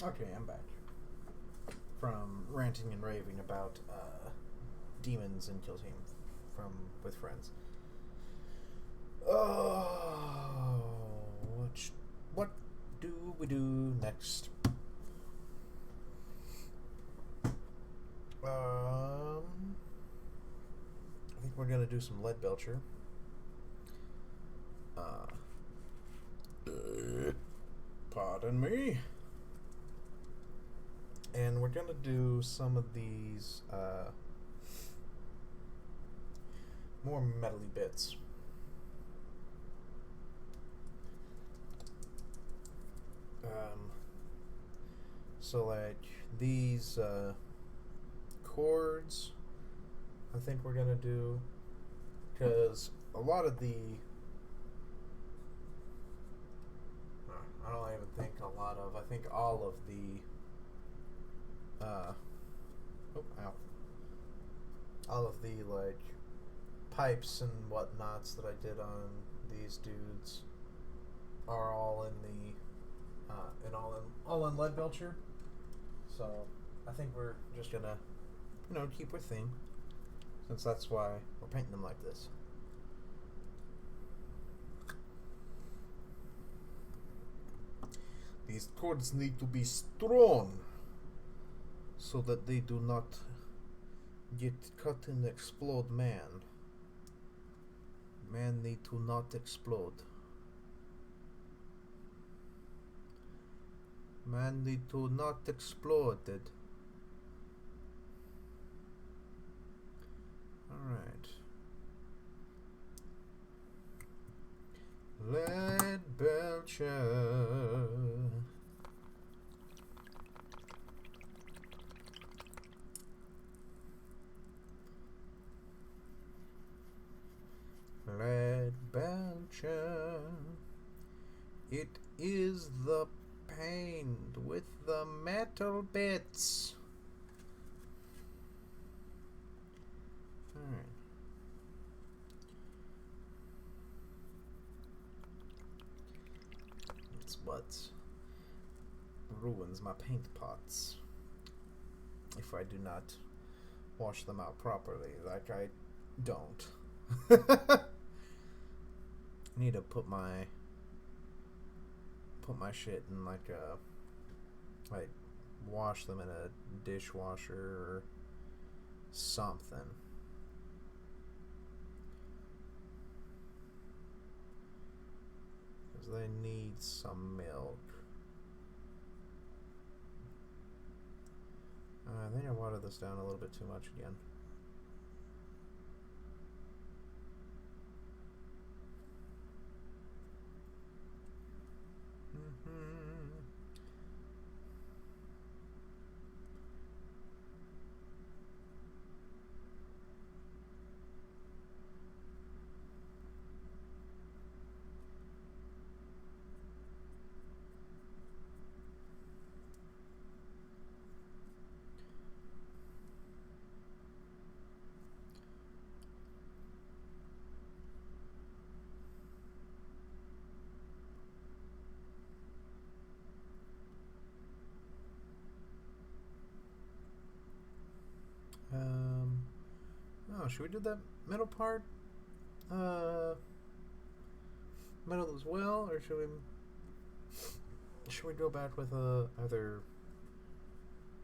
Okay, I'm back from ranting and raving about demons and kill team with friends. Oh, what do we do next? I think we're gonna do some lead belcher. Pardon me. And we're gonna do some of these more metally bits. So like these chords, I think we're gonna do, because a lot of the I don't even think a lot of, I think all of the all of the like pipes and whatnots that I did on these dudes are all in the all in lead belcher. So I think we're just gonna keep our theme, since that's why we're painting them like this. These cords need to be strong so that they do not get cut and explode. Man need to not explode. Man need to not exploded. Alright. Lead belcher. Lead belcher. It is the paint with the metal bits. Alright. It's what ruins my paint pots if I do not wash them out properly, like I don't. I need to put my shit in like wash them in a dishwasher or something. Because they need some milk. I think I watered this down a little bit too much again. Should we do that middle part middle as well, or should we go back with either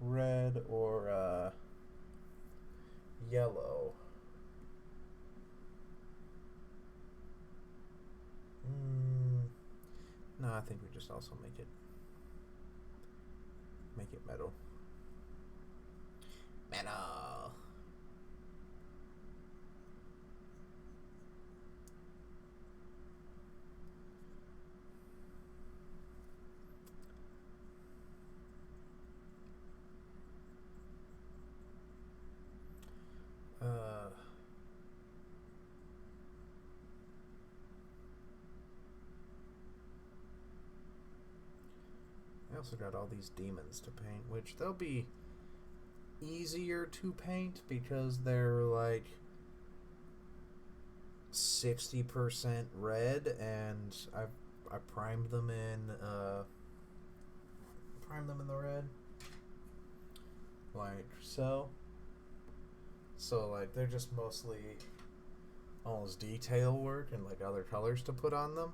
red or yellow? No, I think we just also make it metal. I also got all these demons to paint, which they'll be easier to paint because they're like 60% red, and I primed them in prime them in the red. Like so. So like they're just mostly almost detail work and like other colors to put on them.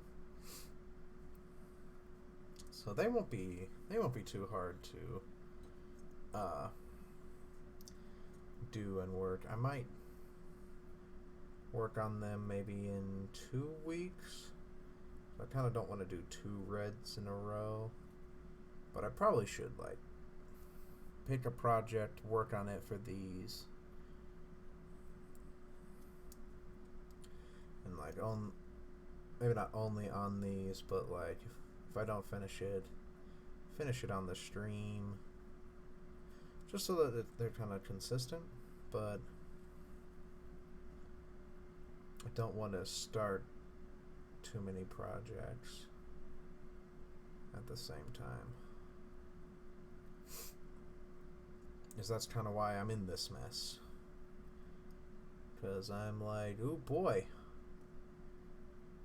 So they won't be too hard to do and work. I might work on them maybe in 2 weeks. I kind of don't want to do 2 reds in a row, but I probably should like pick a project, work on it for these, and like maybe not only on these, but like if I don't finish it on the stream, just so that they're kind of consistent. But I don't want to start too many projects at the same time, because that's kind of why I'm in this mess, because I'm like, oh boy,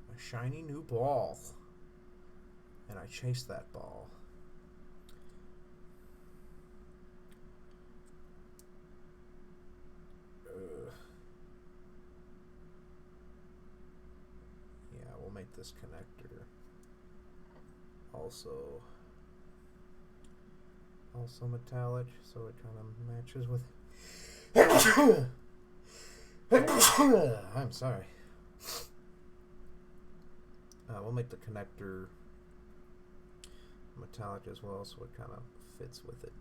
a shiny new ball, and I chase that ball. Yeah, we'll make this connector also metallic, so it kind of matches with I'm sorry. We'll make the connector metallic as well, so it kind of fits with it.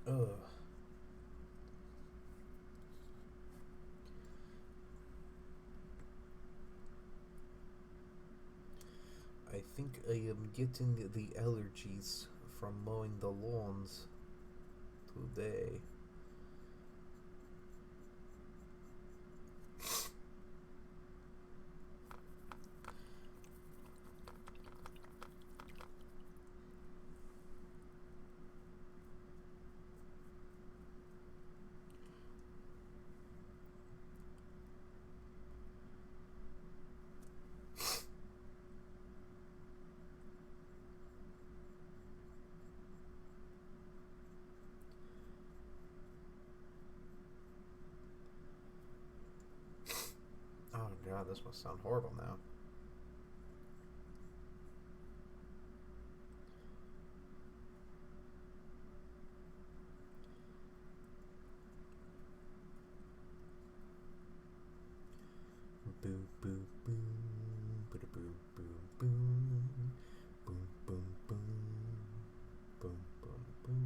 Ugh. I think I am getting the allergies from mowing the lawns today. Oh god, this must sound horrible now. Boo boo boom, boo boo boo boom, boom boom boom, boom boom boom.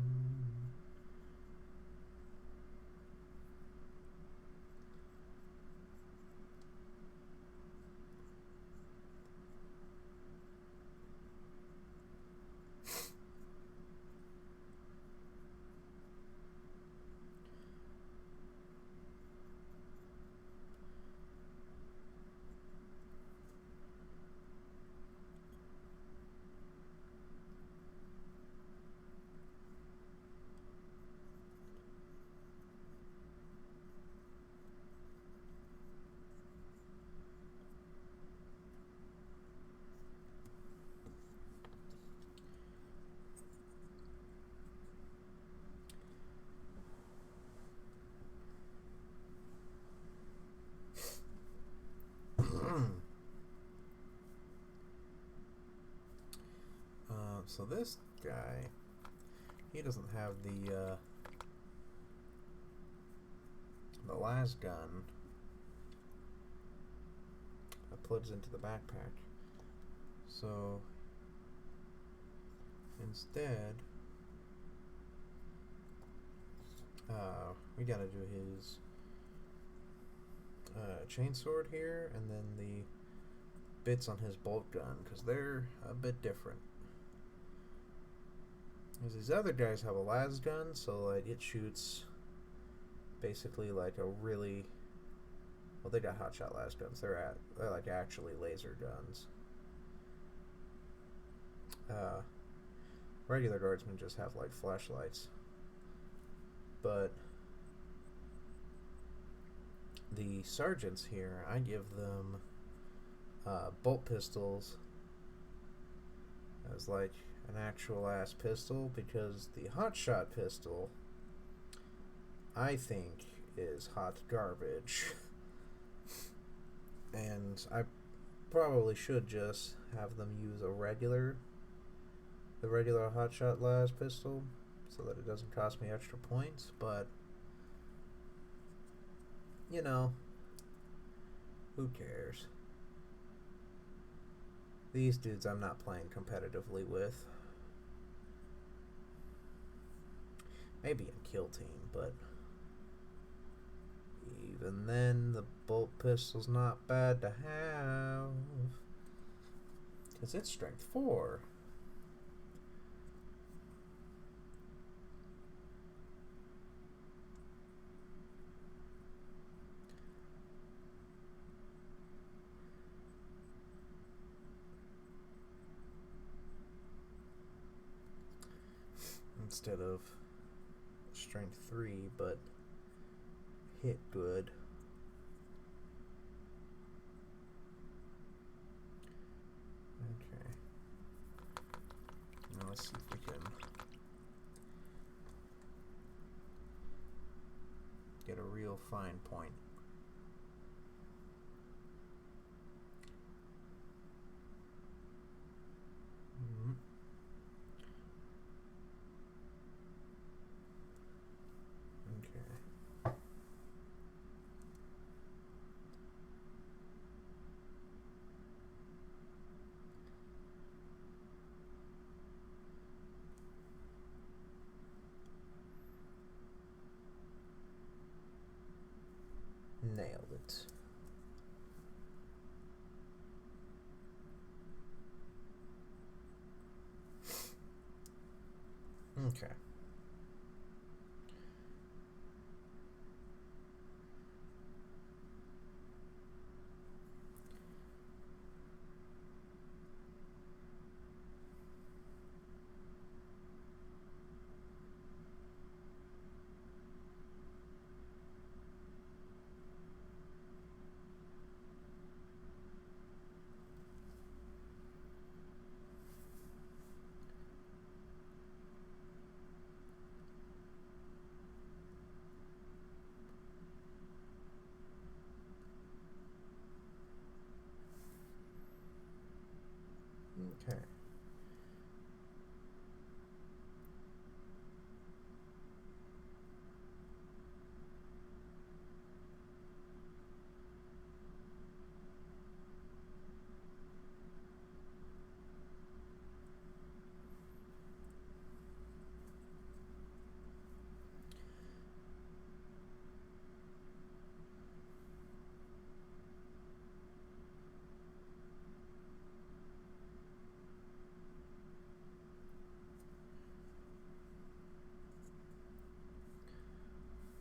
So this guy, he doesn't have the Ladz gun that plugs into the backpack. So instead, we gotta do his chainsword here, and then the bits on his bolt gun, because they're a bit different. Because these other guys have a Ladz gun, so like it shoots basically like a really, well, they got hotshot Ladz guns. They're like actually laser guns. Regular guardsmen just have like flashlights, but the sergeants here, I give them bolt pistols as like an actual ass pistol, because the hotshot pistol I think is hot garbage. And I probably should just have them use the regular hotshot Ladz pistol so that it doesn't cost me extra points, but you know, who cares? These dudes I'm not playing competitively with. Maybe in kill team, but even then, the bolt pistol's not bad to have, because it's strength 4. Instead of strength 3, but hit good. Okay. Now let's see if we can get a real fine point. Nailed it. Okay. Okay.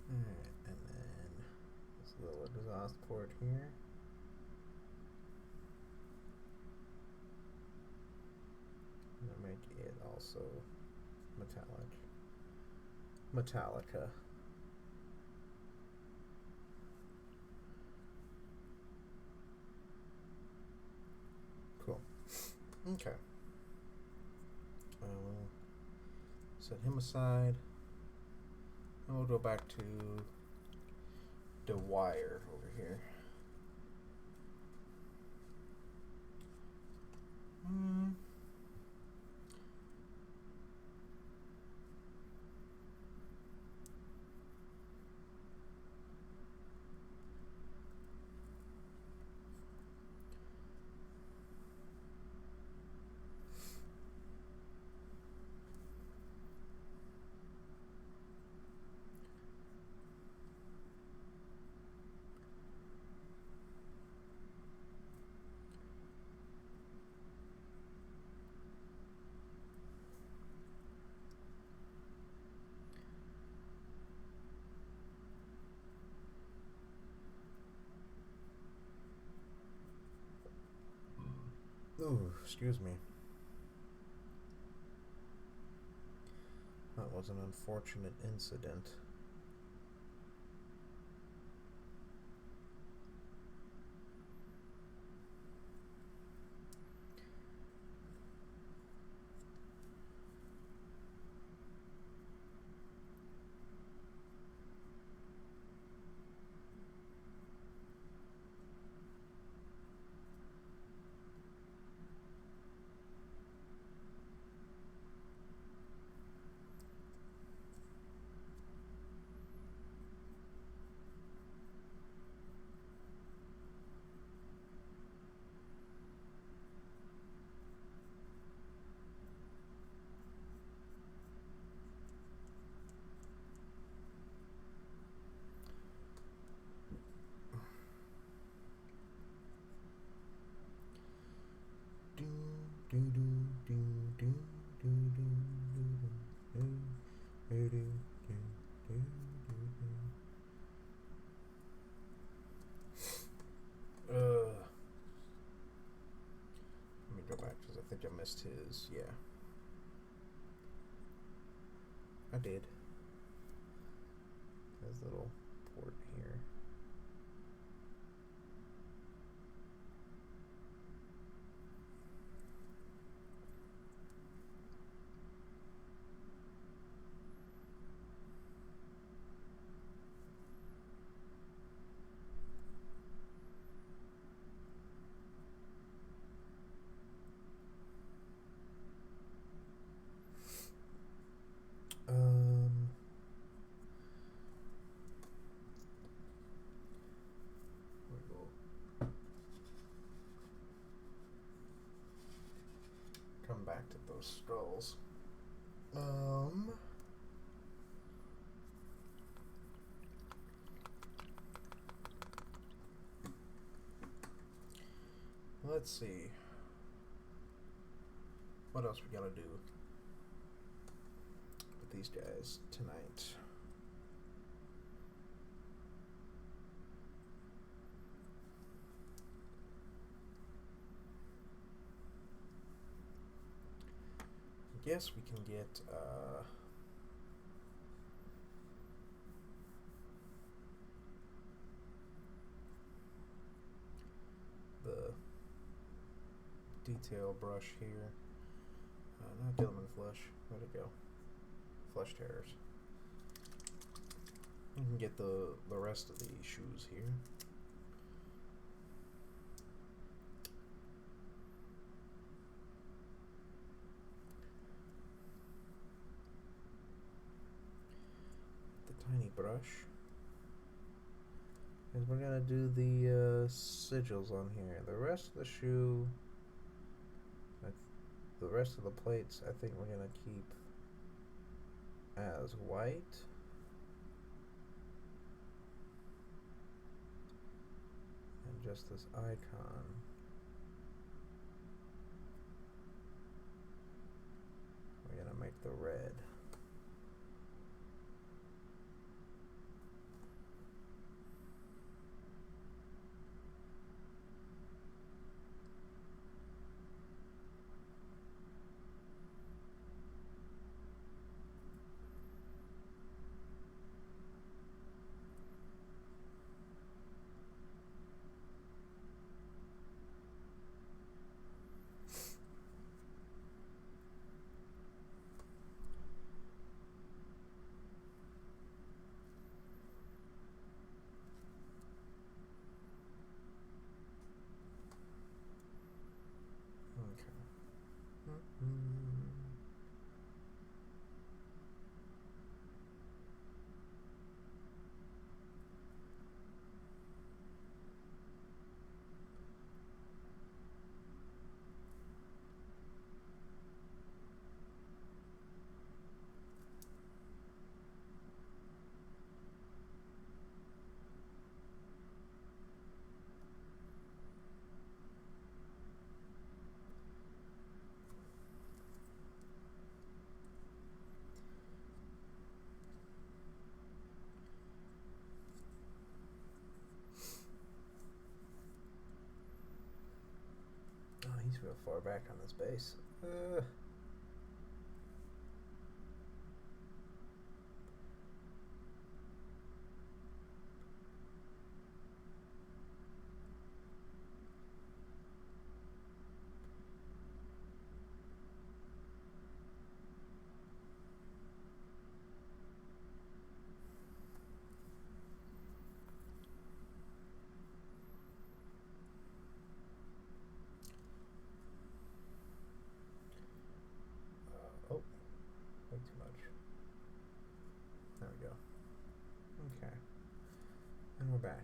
Alright, and then this little exhaust port here. I'm gonna make it also Metallica. Cool. Okay. We'll set him aside. And we'll go back to the wire over here. Ooh, excuse me. That was an unfortunate incident. Let me go back because I think I missed his. Yeah, I did. His little port here. We'll come back to those skulls. Let's see. What else we gotta do with these guys tonight? I guess we can get the detail brush here. Not Gilman Flush. Where'd it go? Flush Terrors. You can get the rest of the shoes here. The tiny brush. And we're gonna do the sigils on here. The rest of the shoe, the rest of the plates, I think we're gonna keep as white. And just this icon. We're gonna make the red. go far back on this base. Oh, way too much. There we go. Okay. And we're back.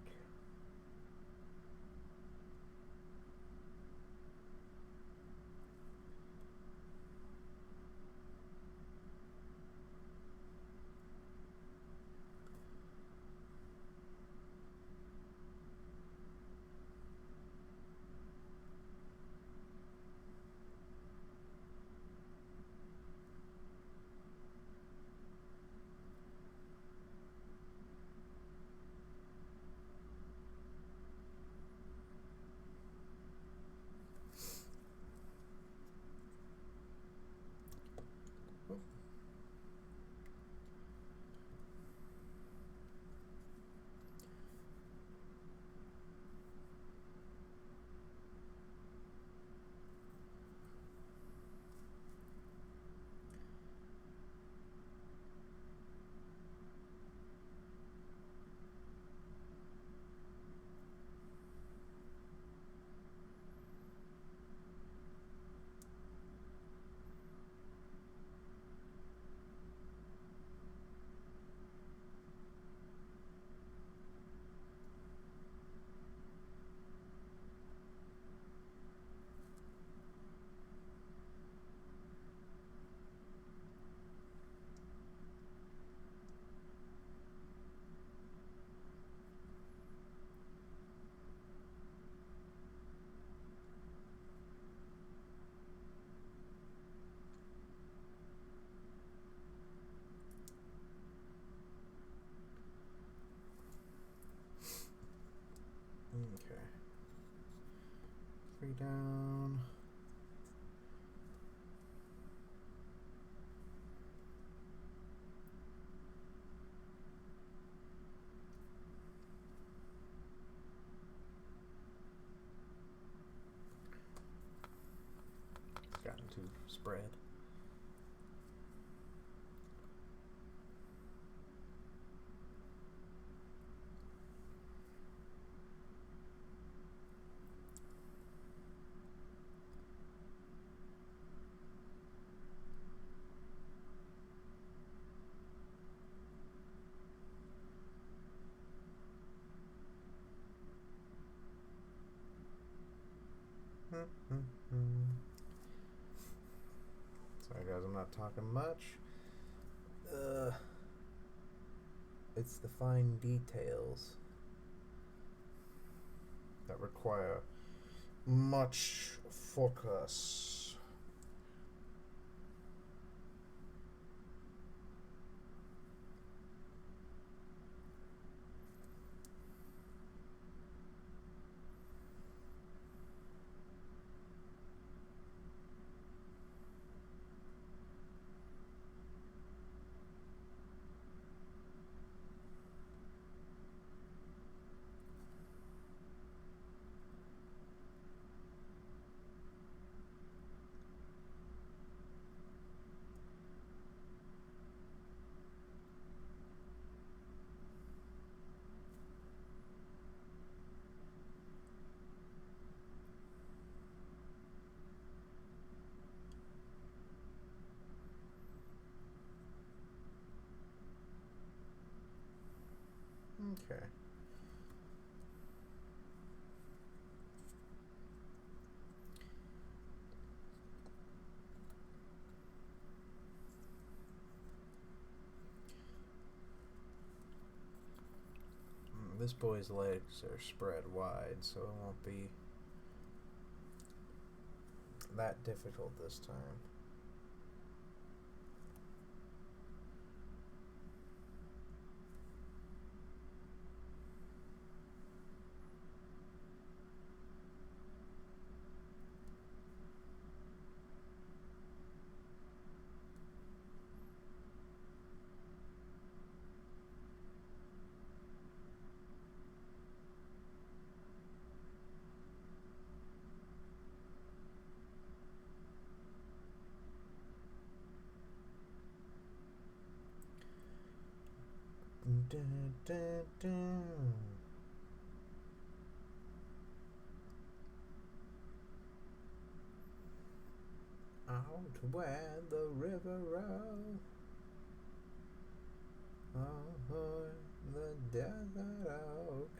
Okay. 3 down. It's gotten too spread. Sorry guys, I'm not talking much. It's the fine details that require much focus. Okay. This boy's legs are spread wide, so it won't be that difficult this time. dun, dun, dun. Out where the river rolls, over the desert oak.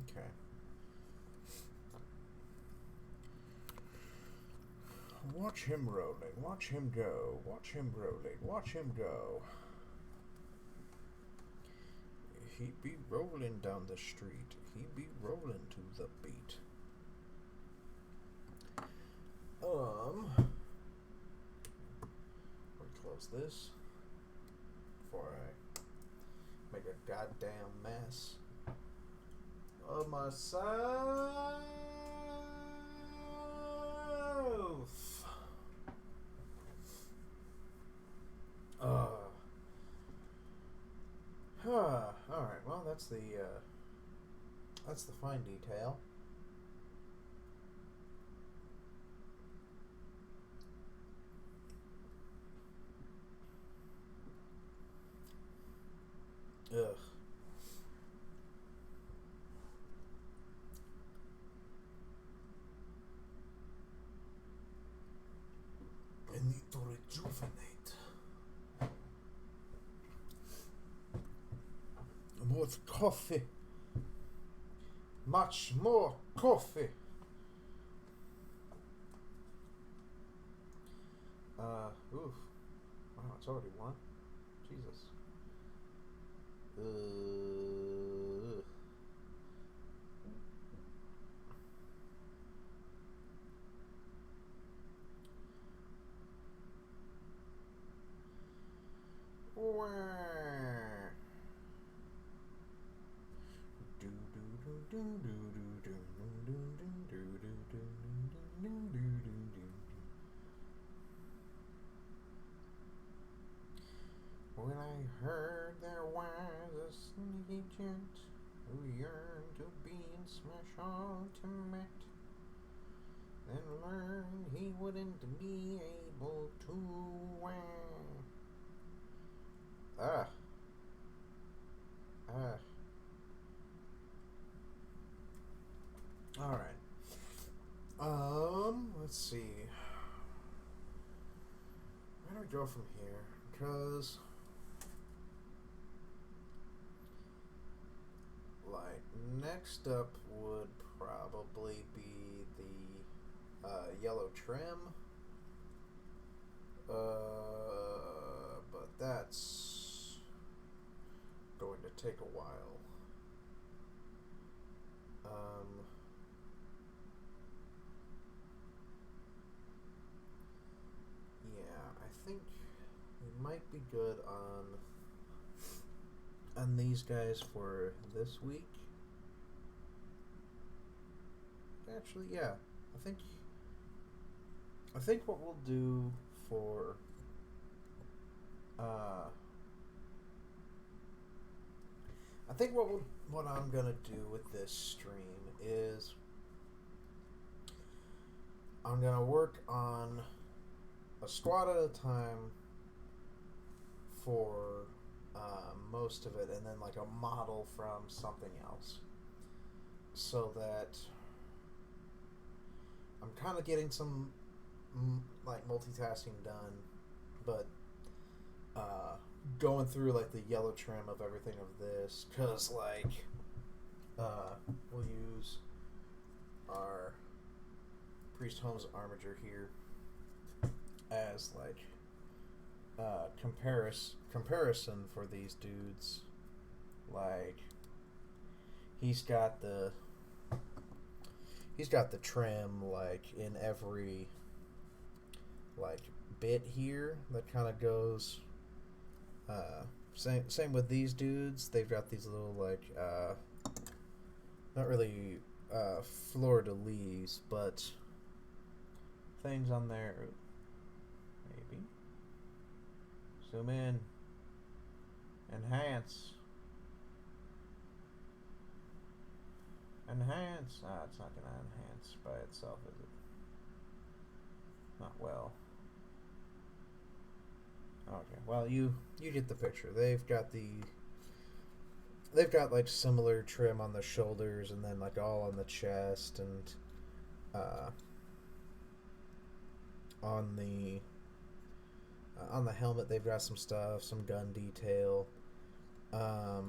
Okay. Watch him rolling, watch him go, watch him rolling, watch him go. He be rolling down the street, he be rolling to the beat. Let me close this before I make a goddamn mess of myself. Alright, well that's the fine detail. Ugh. I need to rejuvenate. More coffee. Much more coffee. Oof. Wow, it's already 1. Jesus. When I heard there was a sneaky gent who yearned to be in Smash Ultimate, then learned he wouldn't be able to win. Alright. Let's see. Where do we go from here? Because, like, next up would probably be the yellow trim. But that's going to take a while. Yeah, I think we might be good on these guys for this week. Actually, yeah, I think what we'll do for I think what I'm gonna do with this stream is I'm gonna work on a squad at a time for most of it, and then like a model from something else, so that I'm kind of getting some like multitasking done, but going through like the yellow trim of everything of this, because like we'll use our Priest Holmes Armiger here as like comparison for these dudes. Like he's got the trim like in every like bit here that kind of goes same with these dudes. They've got these little like not really fleur-de-lis, but things on there. Maybe zoom in, enhance, Enhance. Ah, it's not gonna enhance by itself, is it? Not well. Okay. Well, you get the picture. They've got like similar trim on the shoulders and then like all on the chest and on the helmet they've got some stuff, some gun detail. I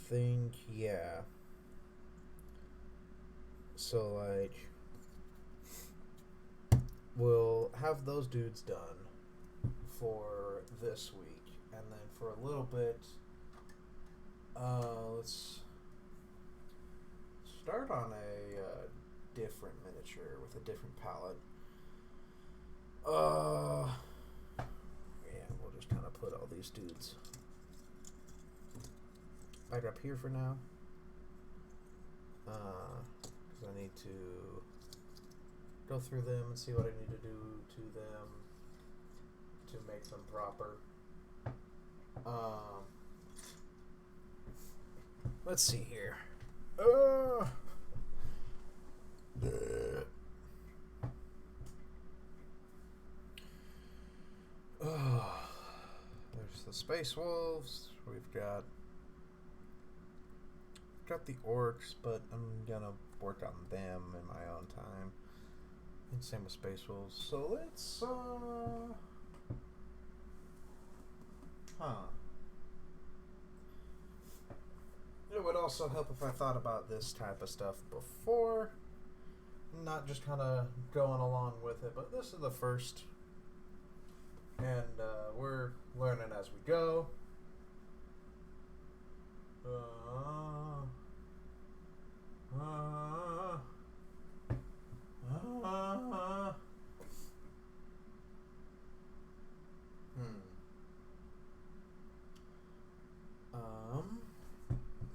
think, yeah. So like we'll have those dudes done for this week, and then for a little bit, let's start on a different miniature with a different palette. Yeah, we'll just kind of put all these dudes back up here for now, because I need to go through them and see what I need to do to them to make them proper. Let's see here. There's the Space Wolves. We've got the Orcs, but I'm gonna work on them in my own time. And same with Space Wolves. So let's It would also help if I thought about this type of stuff before, not just kind of going along with it, but this is the first, and we're learning as we go.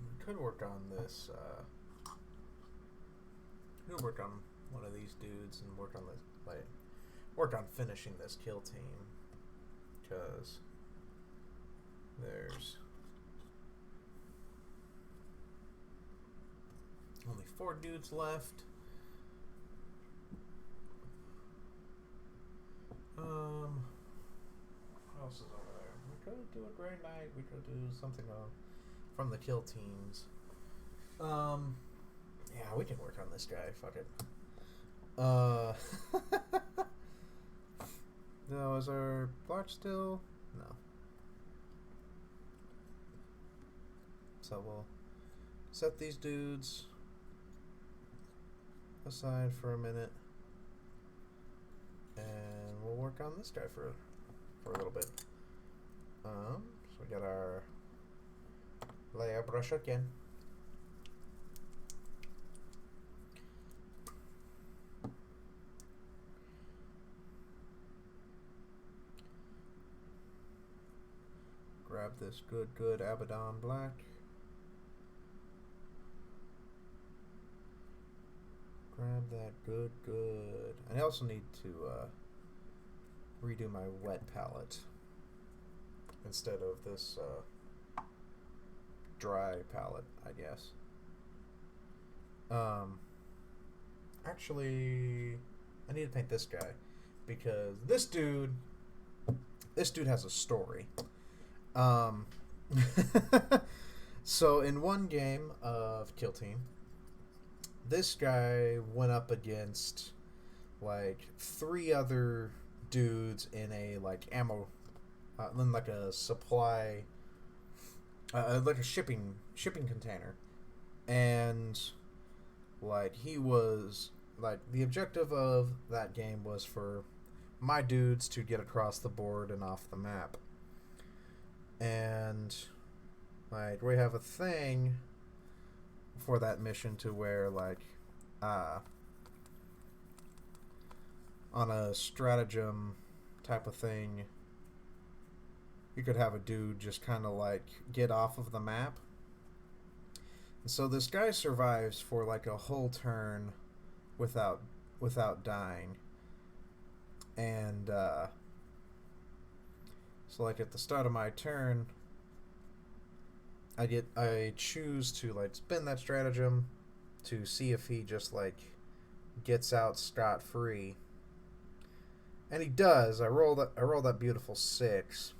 We could work on this. We could work on one of these dudes and work on this, like, work on finishing this kill team, because there's only 4 dudes left. What else is over there? We could do a Grey Knight. We could do something from the kill teams. Yeah, we can work on this guy. Fuck it. No, is our block still? No. So we'll set these dudes aside for a minute, and we'll work on this guy for a little bit. So we got our layer brush again. Grab this good Abaddon black. Grab that good. And I also need to redo my wet palette instead of this dry palette, I guess. Actually, I need to paint this guy because this dude has a story. So in one game of Kill Team, this guy went up against like 3 other dudes in a like ammo, like a supply, like a shipping container, and like he was like, the objective of that game was for my dudes to get across the board and off the map. And like we have a thing for that mission to where like on a stratagem type of thing, you could have a dude just kind of like get off of the map. And so this guy survives for like a whole turn without dying. And so like at the start of my turn, I choose to like spin that stratagem to see if he just like gets out scot free, and he does. I roll that beautiful 6.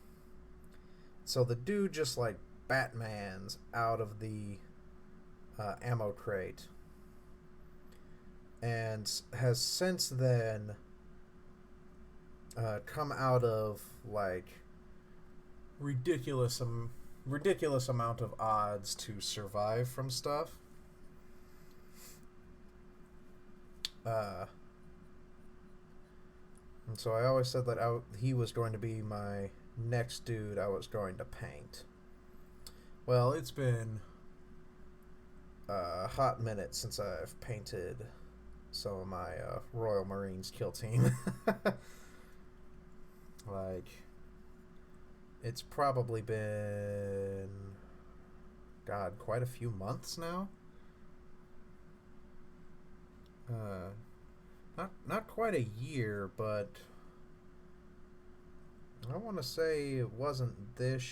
So the dude just like Batman's out of the ammo crate, and has since then come out of like ridiculous amount of odds to survive from stuff. And so I always said that he was going to be my next dude I was going to paint. Well, it's been a hot minute since I've painted some of my Royal Marines kill team. Like, it's probably been, God, quite a few months now. Not quite a year, but I want to say it wasn't this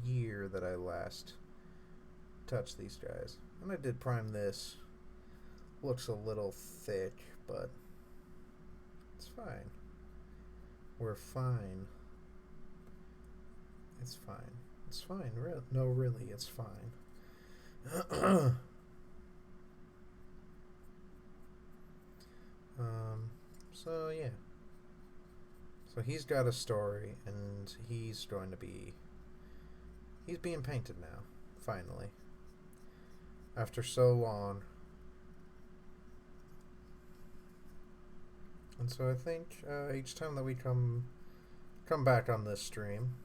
year that I last touched these guys. And I did prime this. Looks a little thick, but it's fine. We're fine. It's fine. It's fine. No, really, it's fine. So yeah. So he's got a story, and he's being painted now, finally. After so long. And so I think each time that we come back on this stream,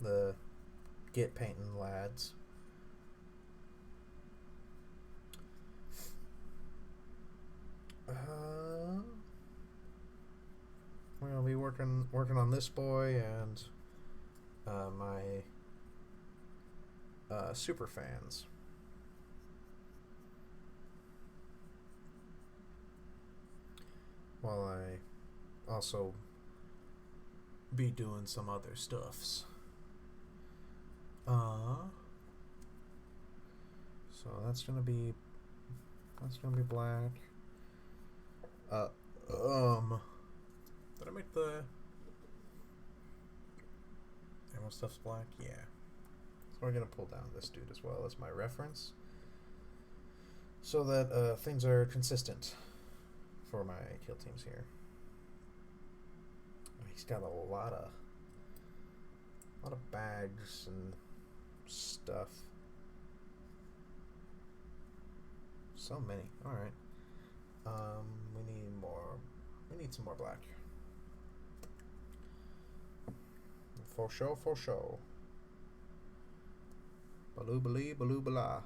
the Get Paintn Ladz, we'll be working on this boy and my super fans. While I also be doing some other stuffs. So that's gonna be black. Did I make the ammo stuff's black? Yeah. So we're gonna pull down this dude as well as my reference, so that things are consistent for my kill teams here. He's got a lot of bags and stuff. So many. All right. We need some more black. For sure. Baloo bala.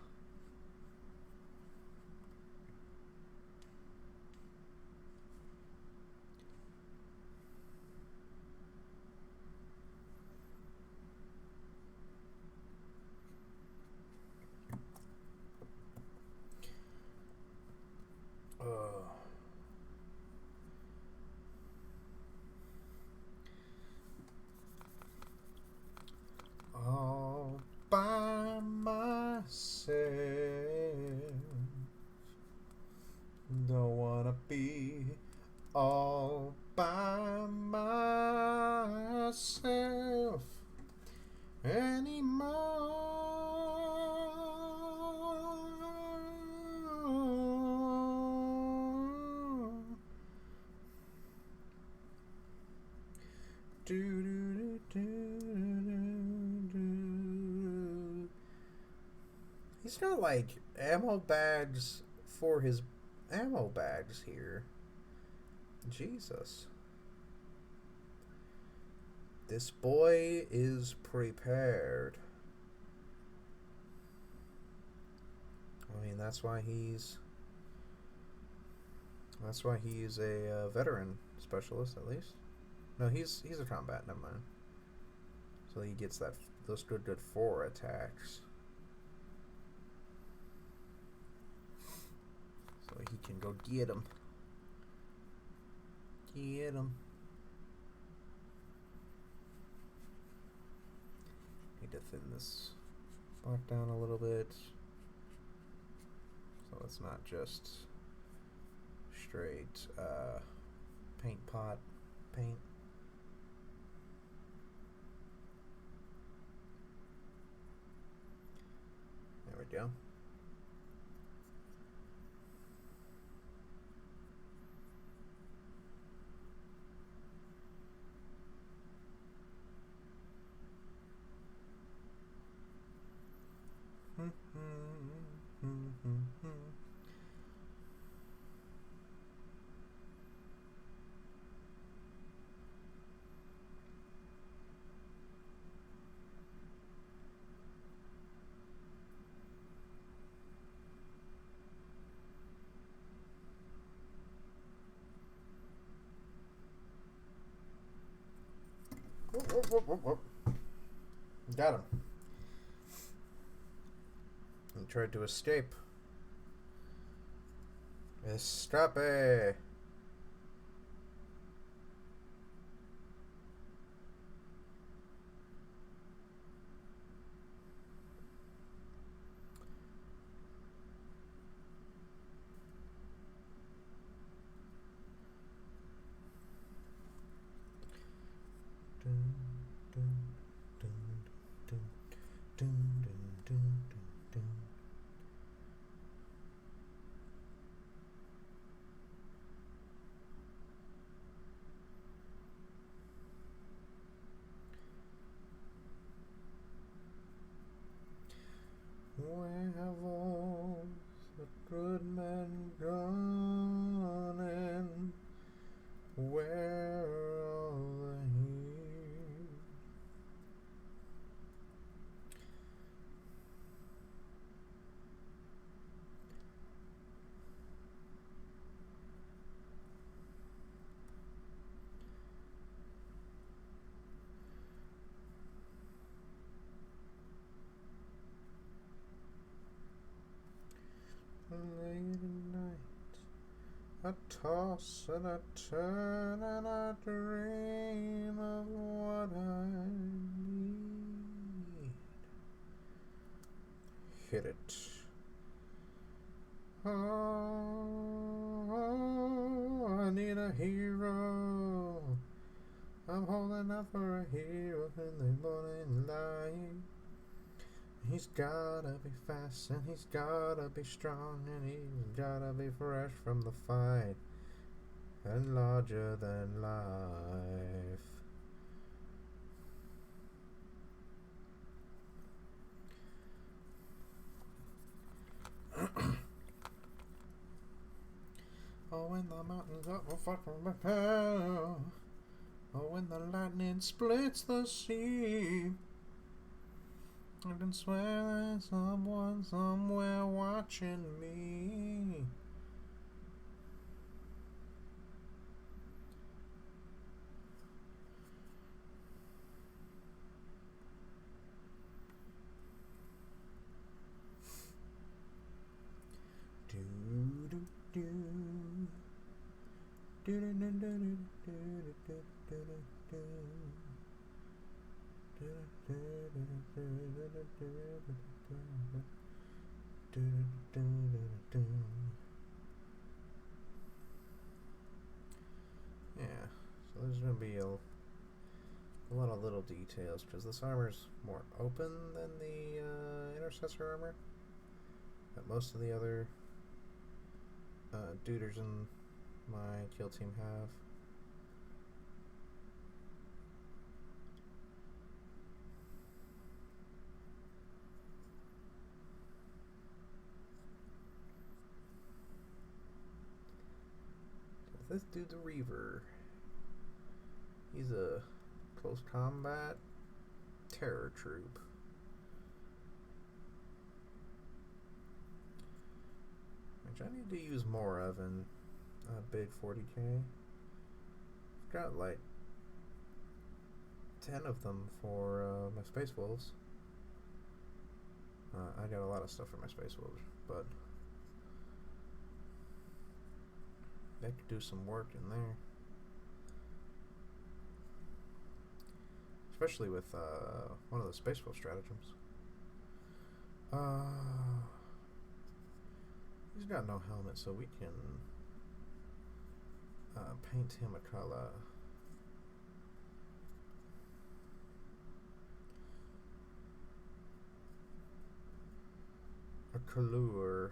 All by myself, don't wanna be all by myself anymore. He's got like ammo bags for his ammo bags here. Jesus. This boy is prepared. I mean, that's why he's a veteran specialist, at least. No, he's a combat. Never mind. So he gets those good 4 attacks. So he can go get him. Get him. Need to thin this black down a little bit. So it's not just straight paint pot paint. There we go. Whoop. Got him. He tried to escape. Estrape! Where have all the good men gone, and where are all the heroes? Late at night, I toss and I turn and I dream of what I need. Hit it. Oh, I need a hero. I'm holding out for a hero in the morning light. He's gotta be fast and he's gotta be strong and he's gotta be fresh from the fight and larger than life. Oh, when the mountains up will fucking repel. Oh, when the lightning splits the sea. I can swear there's someone somewhere watching me. Do do do. Do do do do do do do do do. Yeah, so there's going to be a lot of little details because this armor's more open than the intercessor armor that most of the other duders in my kill team have. Let's do the Reaver. He's a close combat terror troop. Which I need to use more of in a big 40k. I've got like 10 of them for my Space Wolves. I got a lot of stuff for my Space Wolves, but they could do some work in there. Especially with one of the Space Wolf stratagems. He's got no helmet, so we can paint him a color. A color.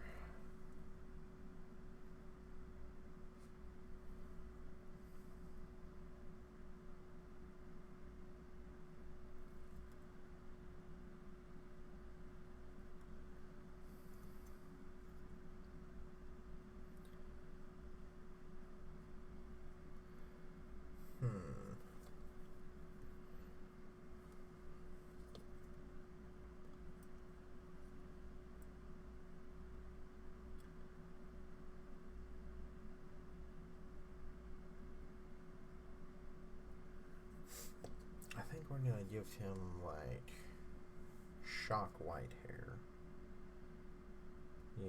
I think we're gonna give him like shock white hair. Yeah.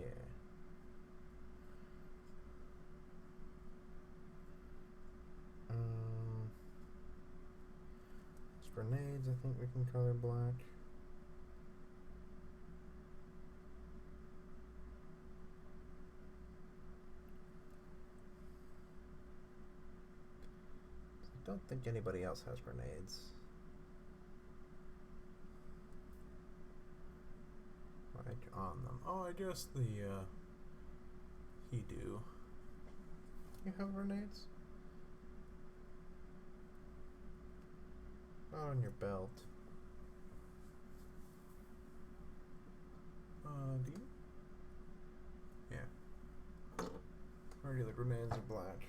His grenades, I think we can color black. I don't think anybody else has grenades. Like on them. Oh, I guess the he do. You have grenades? Not on your belt. Do you? Yeah. Regular grenades are black.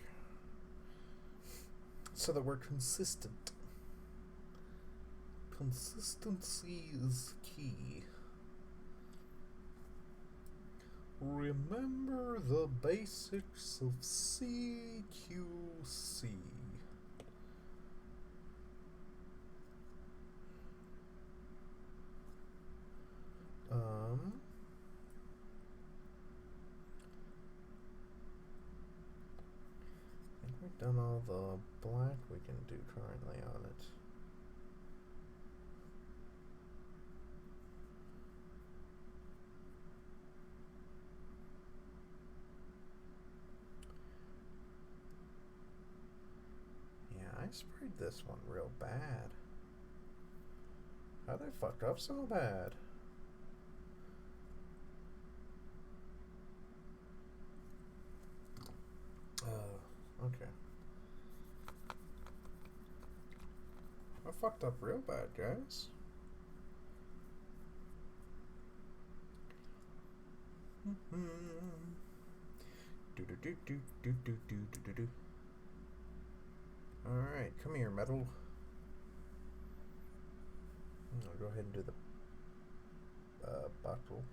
So that we're consistent. Consistency is key. Remember the basics of CQC. I think we've done all the black we can do currently on it. I sprayed this one real bad. How'd I fuck up so bad? Okay. I fucked up real bad, guys. Alright, come here, metal. I'll go ahead and do the bottle.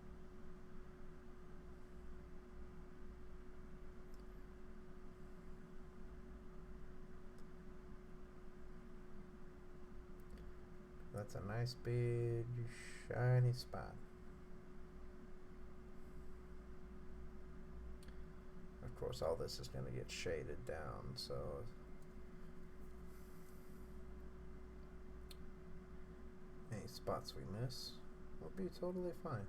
That's a nice big shiny spot. Of course, all this is going to get shaded down, so any spots we miss will be totally fine.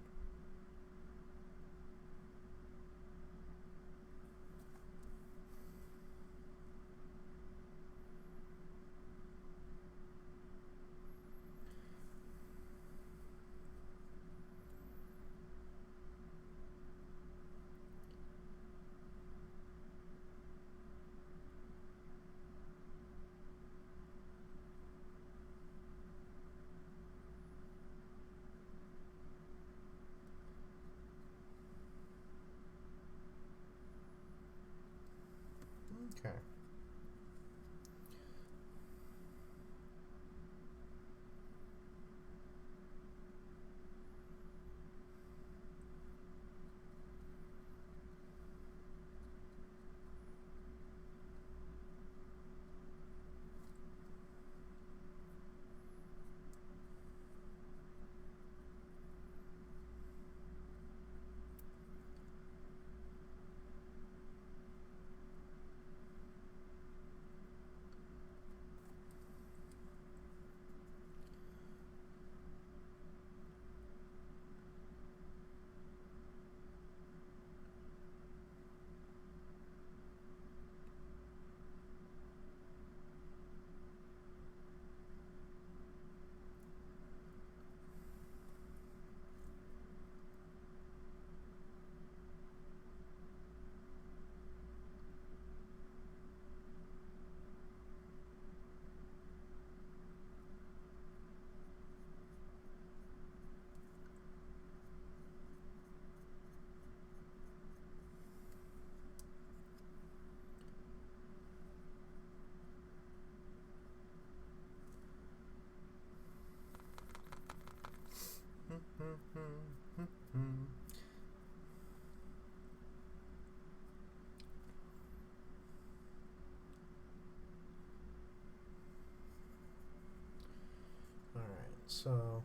So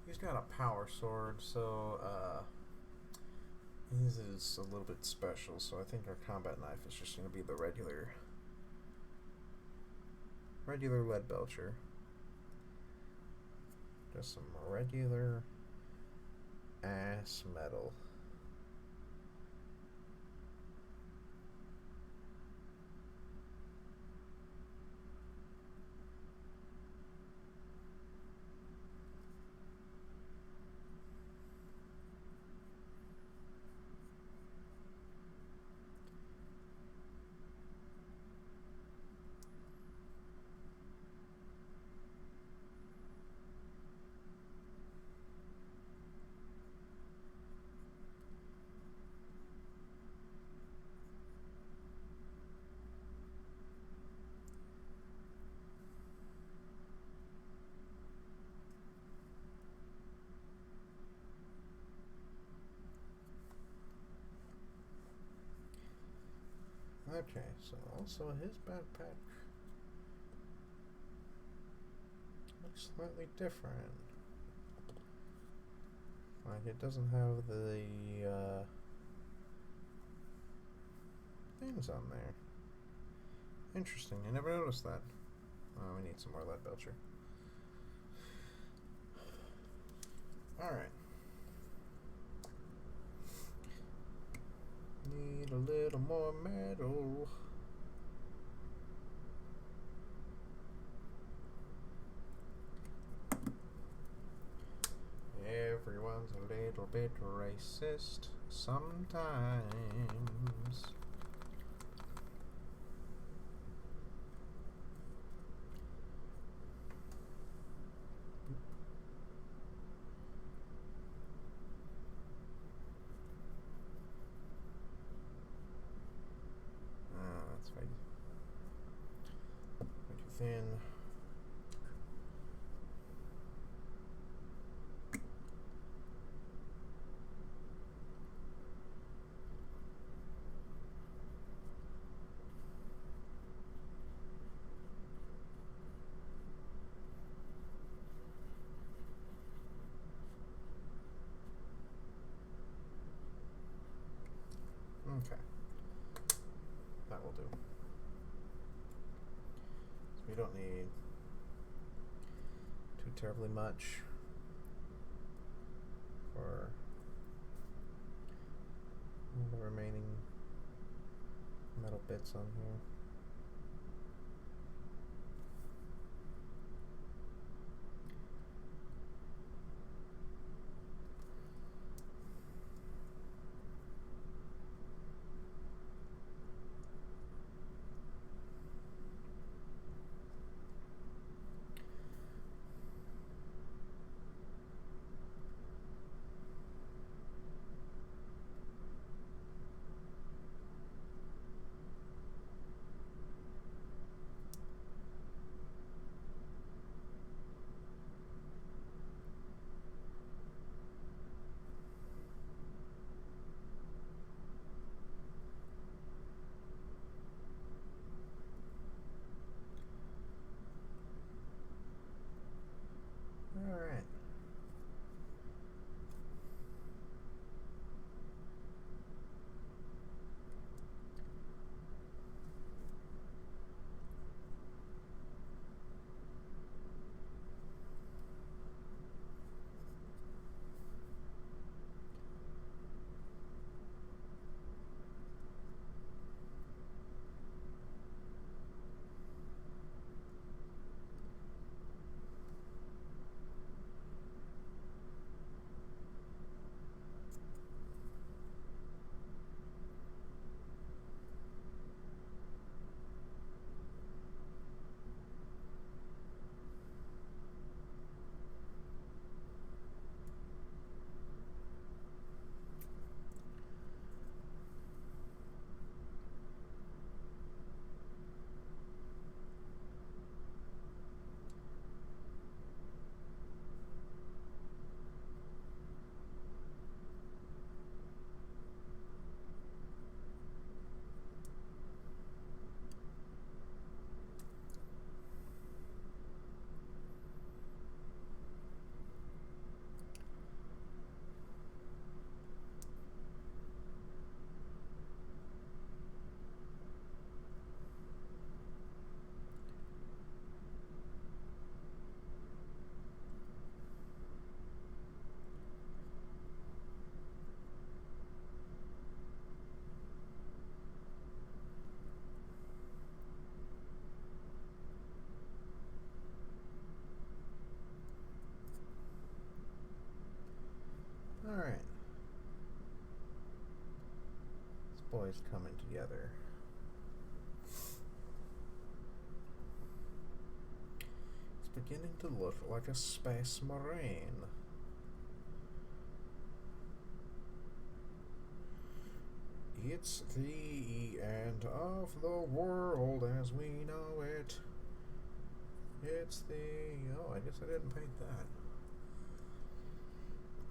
he's got a power sword, so his is a little bit special, so I think our combat knife is just going to be the regular lead belcher. Just some regular ass metal. Okay, so also his backpack looks slightly different. Like it doesn't have the things on there. Interesting, I never noticed that. Oh, we need some more lead belcher. Alright. Need a little more metal. Everyone's a little bit racist sometimes. That's way too thin. Okay. That will do. So we don't need too terribly much for the remaining metal bits on here. Alright. boy's coming together. It's beginning to look like a space marine. It's the end of the world as we know it. It's the... Oh, I guess I didn't paint that.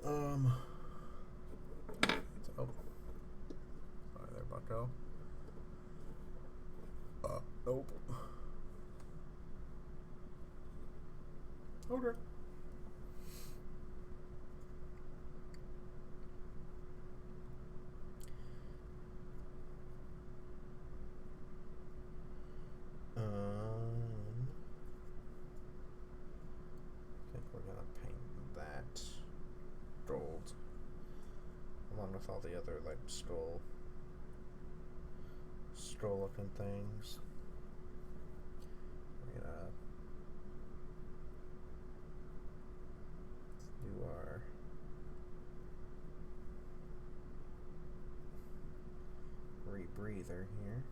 Oh. Sorry there, bucko. Nope. Okay. I think we're gonna paint that gold along with all the other like skull looking things. We're gonna do our rebreather here.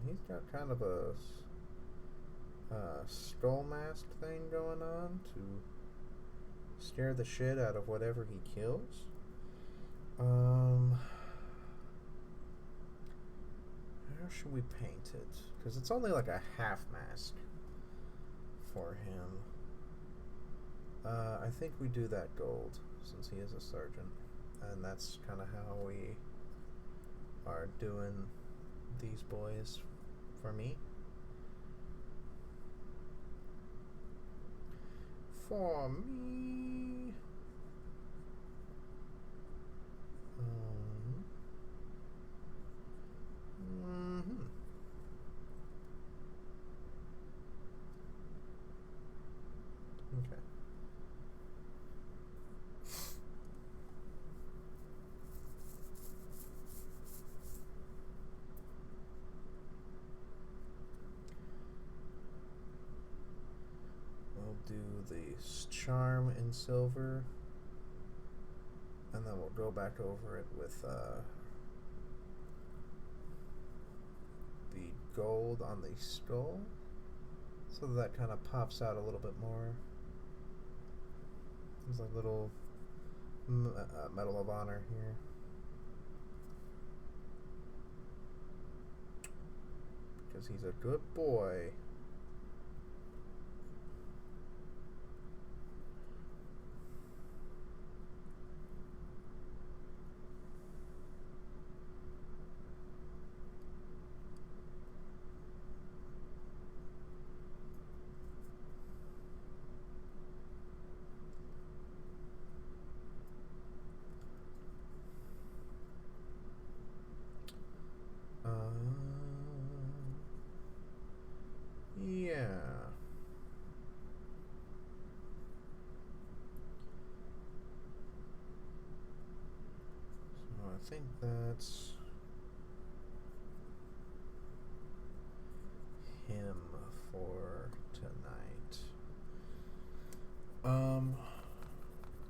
He's got kind of a skull mask thing going on to scare the shit out of whatever he kills. How should we paint it? Because it's only like a half mask for him. I think we do that gold since he is a sergeant, and that's kind of how we are doing these boys for me. For me. Okay. Do the charm in silver, and then we'll go back over it with the gold on the skull, so that kind of pops out a little bit more. There's a little Medal of Honor here. Because he's a good boy. Yeah. So I think that's him for tonight.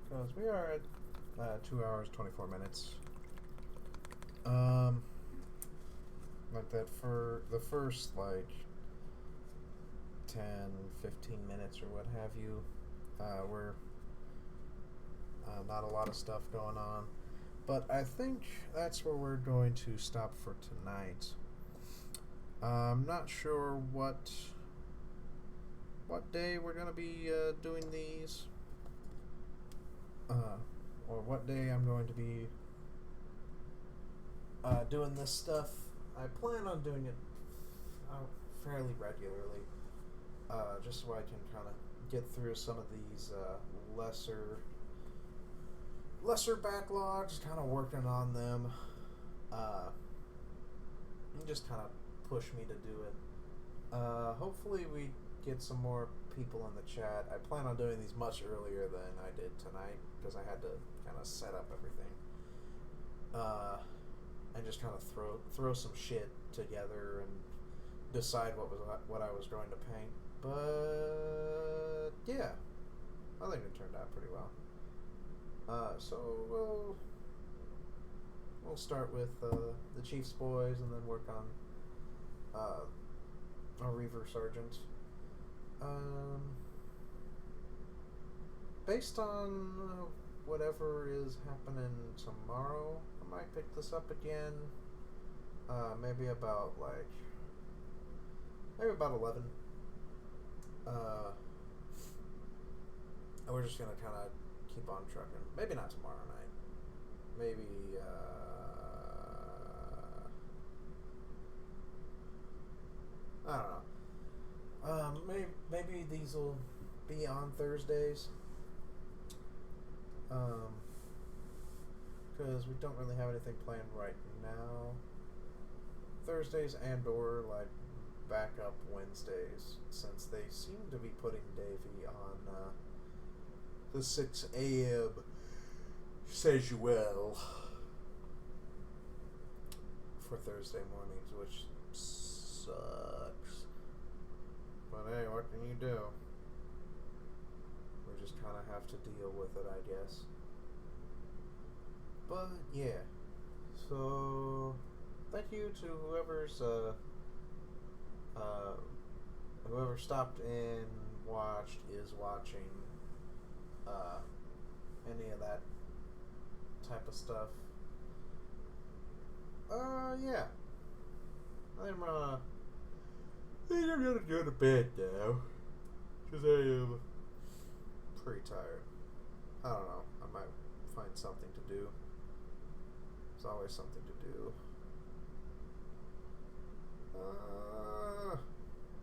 Because we are at 2 hours 24 minutes. Like that for the first like 10, 15 minutes or what have you, we're not a lot of stuff going on, but I think that's where we're going to stop for tonight. I'm not sure what day we're going to be doing these, or what day I'm going to be doing this stuff. I plan on doing it fairly regularly, just so I can kind of get through some of these lesser lesser backlogs, kind of working on them. You just kind of push me to do it. Hopefully we get some more people in the chat. I plan on doing these much earlier than I did tonight because I had to kind of set up everything. And just kind of throw some shit together and decide what I was going to paint. But yeah, I think it turned out pretty well. So we'll start with the Chiefs boys and then work on our Reaver Sergeant. Based on whatever is happening tomorrow, I might pick this up again. Maybe about 11. And we're just gonna kind of keep on trucking. Maybe not tomorrow night. Maybe I don't know. Maybe these will be on Thursdays. Because we don't really have anything planned right now. Thursdays and or backup Wednesdays, since they seem to be putting Davey on the 6 a.m. schedule for Thursday mornings, which sucks. But hey, what can you do? We just kind of have to deal with it, I guess. But yeah, so thank you to whoever stopped in, watched, is watching, any of that type of stuff. Yeah. I think I'm gonna go to bed now, because I am pretty tired. I don't know, I might find something to do. There's always something to do.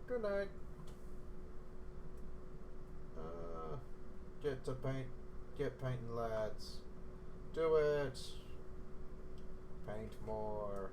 Good night. Get painting, lads. Do it. Paint more.